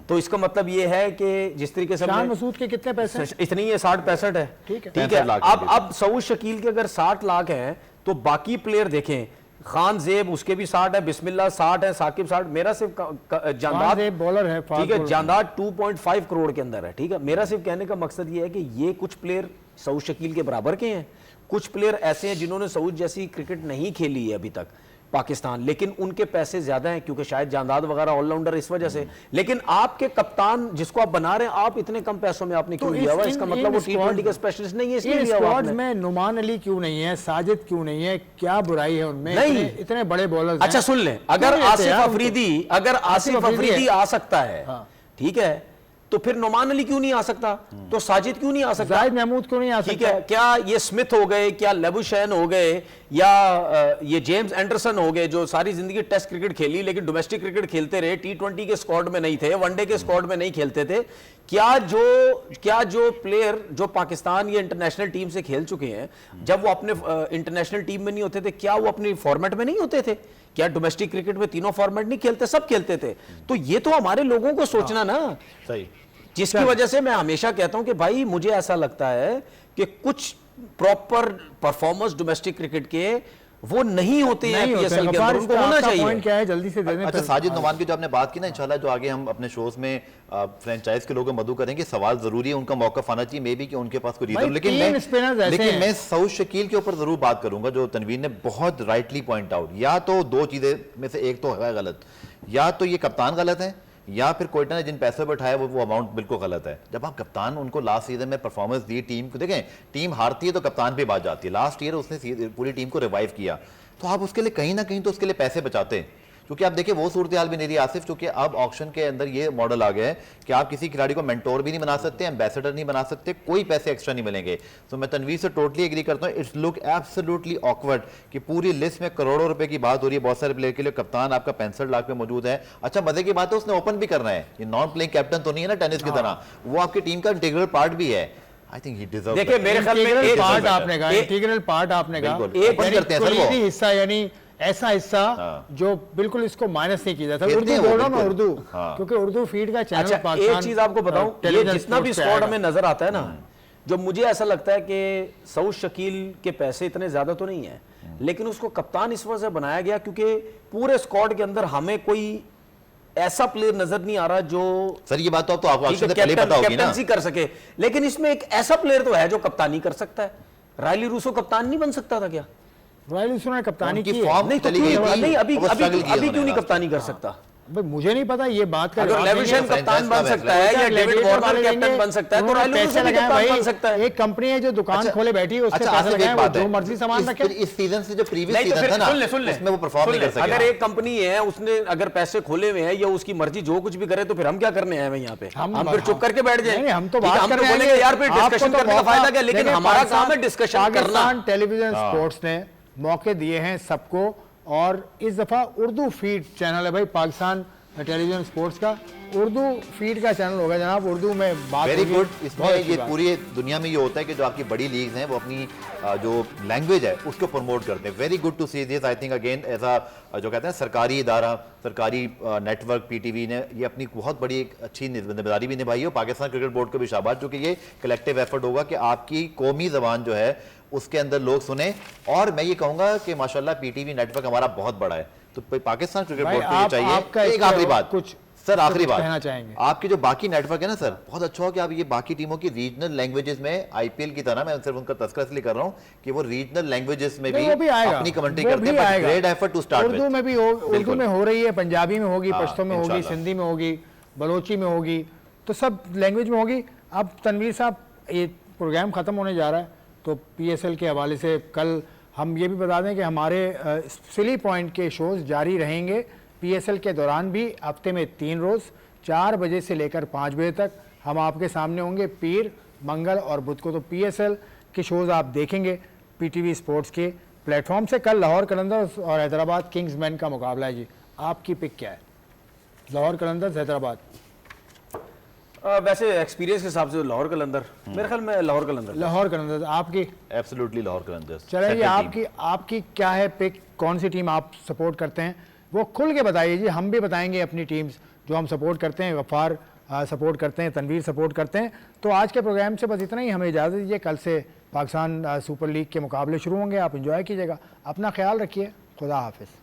तो इसका मतलब ये है कि जिस तरीके से शान मसूद के कितने पैसे, इतनी है 60-65 है, ठीक है। अब सऊद शकील के अगर 60 लाख हैं तो बाकी प्लेयर देखें, खान जेब उसके भी 60 है, बिस्मिल्लाह 60 है, साकिब 60, मेरा सिर्फ जानदाद बॉलर है, ठीक है, जानदाद 2.5 करोड़ के अंदर है, ठीक है। मेरा सिर्फ कहने का मकसद ये है कि ये कुछ प्लेयर सऊद शकील के बराबर के हैं, कुछ प्लेयर ऐसे हैं जिन्होंने सऊद जैसी क्रिकेट नहीं खेली है अभी तक पाकिस्तान, लेकिन उनके पैसे ज्यादा हैं क्योंकि शायद जानदाद वगैरह ऑलराउंडर इस वजह से। लेकिन आपके कप्तान जिसको आप बना रहे हैं, आप इतने कम पैसों में आपने क्यों लिया हुआ? इसका मतलब वो T20 का स्पेशलिस्ट नहीं है, इसलिए लिया हुआ आपने। में नुमान अली क्यों नहीं है, साजिद क्यों नहीं है, क्या बुराई है उनमें? नहीं, इतने बड़े बॉलर। अच्छा सुन लें, अगर आसिफ अफरीदी आ सकता है, ठीक है, तो फिर नुमान अली क्यों नहीं आ सकता? तो साजिद क्यों नहीं आ सकता? जाहिद महमूद क्यों नहीं आ सकता? ठीक है, क्या ये स्मिथ हो गए, क्या लेबुशैन हो गए, या ये जेम्स एंडरसन हो गए जो सारी जिंदगी टेस्ट क्रिकेट खेली लेकिन डोमेस्टिक क्रिकेट खेलते रहे, T20 के स्क्वाड में नहीं थे, वनडे के स्क्वाड में नहीं खेलते थे? क्या जो प्लेयर जो पाकिस्तान या इंटरनेशनल टीम से खेल चुके हैं, जब वो अपने इंटरनेशनल टीम में नहीं होते थे, क्या वो अपनी फॉर्मेट में नहीं होते थे? क्या डोमेस्टिक क्रिकेट में तीनों फॉर्मेट नहीं खेलते? सब खेलते थे। तो ये तो हमारे लोगों को सोचना ना, सही, जिसकी वजह से मैं हमेशा कहता हूं कि भाई मुझे ऐसा लगता है कि कुछ प्रॉपर परफॉर्मर्स डोमेस्टिक क्रिकेट के वो नहीं होते हैं PSL के अंदर, उनको होना चाहिए। पॉइंट क्या है जल्दी से दे दें। अच्छा, साजिद नुमान की जो आपने बात की ना, इंशाल्लाह जो आगे हम अपने शोज में फ्रेंचाइज के लोगों को मदू करेंगे, सवाल जरूरी है, उनका मौका आना चाहिए, मे बी कि उनके पास कोई रीजन, लेकिन मैं सऊद शकील के ऊपर जरूर बात करूंगा, जो तनवीर ने बहुत राइटली पॉइंट आउट, या तो दो चीजें में से एक तो है गलत, या तो ये कप्तान गलत है, या फिर कोयटा ने जिन पैसों पर उठाया वो अमाउंट बिल्कुल गलत है। जब आप कप्तान उनको लास्ट सीजन में परफॉर्मेंस दी टीम को, देखें टीम हारती है तो कप्तान पे बात जाती है, लास्ट ईयर उसने पूरी टीम को रिवाइव किया, तो आप उसके लिए कहीं ना कहीं तो उसके लिए पैसे बचाते हैं। क्योंकि आप देखिए वो सूरत हाल भी नहीं रही आसिफ, क्योंकि अब ऑक्शन के अंदर ये मॉडल आ गया है कि आप किसी खिलाड़ी को मेंटोर भी नहीं बना सकते, एम्बेसडर नहीं बना सकते, कोई पैसे एक्स्ट्रा नहीं मिलेंगे। तो मैं तनवीर से टोटली एग्री करता हूँ, इट्स लुक एब्सोल्युटली ऑकवर्ड कि पूरी लिस्ट में करोड़ों रुपए की बात हो रही है बहुत सारे प्लेयर के लिए, कप्तान आपका 65 लाख पे मौजूद है। अच्छा, मजे की बात है उसने ओपन भी करना है, ये नॉन प्लेइंग कैप्टन तो नहीं है ना टेनिस की तरह, वो आपकी टीम का इंटीग्रल पार्ट भी है। I think he deserves देखिए मेरे ख्याल में एक पार्ट आपने कहा, इंटीग्रल पार्ट आपने कहा, एक करते हैं सर वो हिस्सा, यानी ऐसा हिस्सा जो बिल्कुल इसको माइनस नहीं किया जाता। उर्दू बोल रहा हूं मैं, उर्दू, क्योंकि उर्दू फीड का चैनल। अच्छा, एक चीज आपको बताऊं, ये जितना भी स्क्वाड हमें नजर आता है ना, जो मुझे ऐसा लगता है कि सऊद शकील के पैसे इतने ज्यादा तो नहीं है, लेकिन उसको कप्तान इस वजह से बनाया गया क्योंकि पूरे स्क्वाड के अंदर हमें कोई ऐसा प्लेयर नजर नहीं आ रहा जो, सर ये बात तो आपको ऑक्शन से पहले पता होगी ना, कैप्टनसी कर सके। लेकिन इसमें एक ऐसा प्लेयर तो है जो कप्तानी कर सकता है। रायली रूसो कप्तान नहीं बन सकता था क्या? रायली रूसो ने कप्तानी की नहीं, अभी क्यों नहीं कप्तानी कर सकता? भाई मुझे नहीं पता ये बात का अगर लेविशन कप्तान बन सकता है या डेविड वार्नर कैप्टन बन सकता है तो राइलो भी कप्तान बन सकता है। एक कंपनी है जो दुकान खोले बैठी है, उसके पैसे लगाए, वो जो मर्जी सामान रखे। इस सीजन से जो प्रीवियस सीजन था ना, उसमें वो परफॉर्म नहीं कर सके। अगर एक कंपनी है, उसने अगर पैसे खोले हुए हैं या उसकी मर्जी जो कुछ भी करे, तो फिर हम क्या करने आए हैं यहाँ पे? हम फिर चुप करके बैठ जाएंगे? हम तो बात कर रहे हैं बोलेंगे यार फिर डिस्कशन करने का फायदा क्या, लेकिन हमारा काम है डिस्कशन करना। पाकिस्तान टेलीविजन स्पोर्ट्स ने मौके दिए हैं सबको, और इस दफा उर्दू फीड चैनल है भाई पाकिस्तान टेलीविजन स्पोर्ट्स का, उर्दू फीड का चैनल होगा जनाब, उर्दू में बात। Very good. इसमें ये पूरी दुनिया में ये होता है कि जो आपकी बड़ी लीग्स हैं वो अपनी जो लैंग्वेज है उसको प्रमोट करते हैं। Very good to see this. I think again ऐसा जो कहते हैं सरकारी इदारा, सरकारी नेटवर्क पीटीवी ने ये अपनी बहुत बड़ी एक अच्छी जिम्मेदारी भी निभाई है। पाकिस्तान क्रिकेट बोर्ड को भी शाबाश, क्योंकि ये कलेक्टिव एफर्ट होगा कि आपकी कौमी जबान जो है उसके अंदर लोग सुने। और मैं ये कहूंगा कि माशाल्लाह पीटीवी नेटवर्क हमारा बहुत बड़ा है, तो पाकिस्तान क्रिकेट बोर्ड को ये चाहिए। एक आखिरी बात, कुछ सर आखिरी बात कहना चाहेंगे, आपके जो बाकी नेटवर्क है ना सर, बहुत अच्छा हो कि आप ये बाकी टीमों की रीजनल लैंग्वेजेस में आईपीएल की तरह, मैं सिर्फ उनका तस्करा इसलिए कर रहा हूँ कि वो रीजनल लैंग्वेजेस में भी अपनी कमेंट्री करते हैं। Great effort to start with. Urdu में भी उर्दू में हो रही है, पंजाबी में होगी, पश्तो में होगी, सिंधी में होगी, बलोची में होगी, तो सब लैंग्वेज में होगी। अब तनवीर साहब, ये प्रोग्राम ख़त्म होने जा रहा है, तो पीएसएल के हवाले से कल हम ये भी बता दें कि हमारे सिली पॉइंट के शोज़ जारी रहेंगे पीएसएल के दौरान भी। हफ्ते में 3 रोज़ 4 बजे से लेकर 5 बजे तक हम आपके सामने होंगे, पीर, मंगल और बुध को। तो पीएसएल के शोज़ आप देखेंगे पीटीवी स्पोर्ट्स के प्लेटफॉर्म से। कल लाहौर कलंदर्स और हैदराबाद किंग्समैन का मुकाबला है जी, आपकी पिक क्या है? लाहौर कलंदर्स, हैदराबाद? वैसे एक्सपीरियंस के हिसाब से लाहौर कलंदर, मेरे ख्याल में लाहौर कलंदर। आपकी? एब्सोल्युटली लाहौर कलंदर्स। चलिए, आपकी क्या है पिक? कौन सी टीम आप सपोर्ट करते हैं वो खुल के बताइए जी, हम भी बताएंगे अपनी टीम्स जो हम सपोर्ट करते हैं। गफ्फार सपोर्ट करते हैं, तनवीर सपोर्ट करते हैं। तो आज के प्रोग्राम से बस इतना ही, हमें इजाज़त दीजिए। कल से पाकिस्तान सुपर लीग के मुकाबले शुरू होंगे, आप इंजॉय कीजिएगा, अपना ख्याल रखिए, खुदा हाफिज़।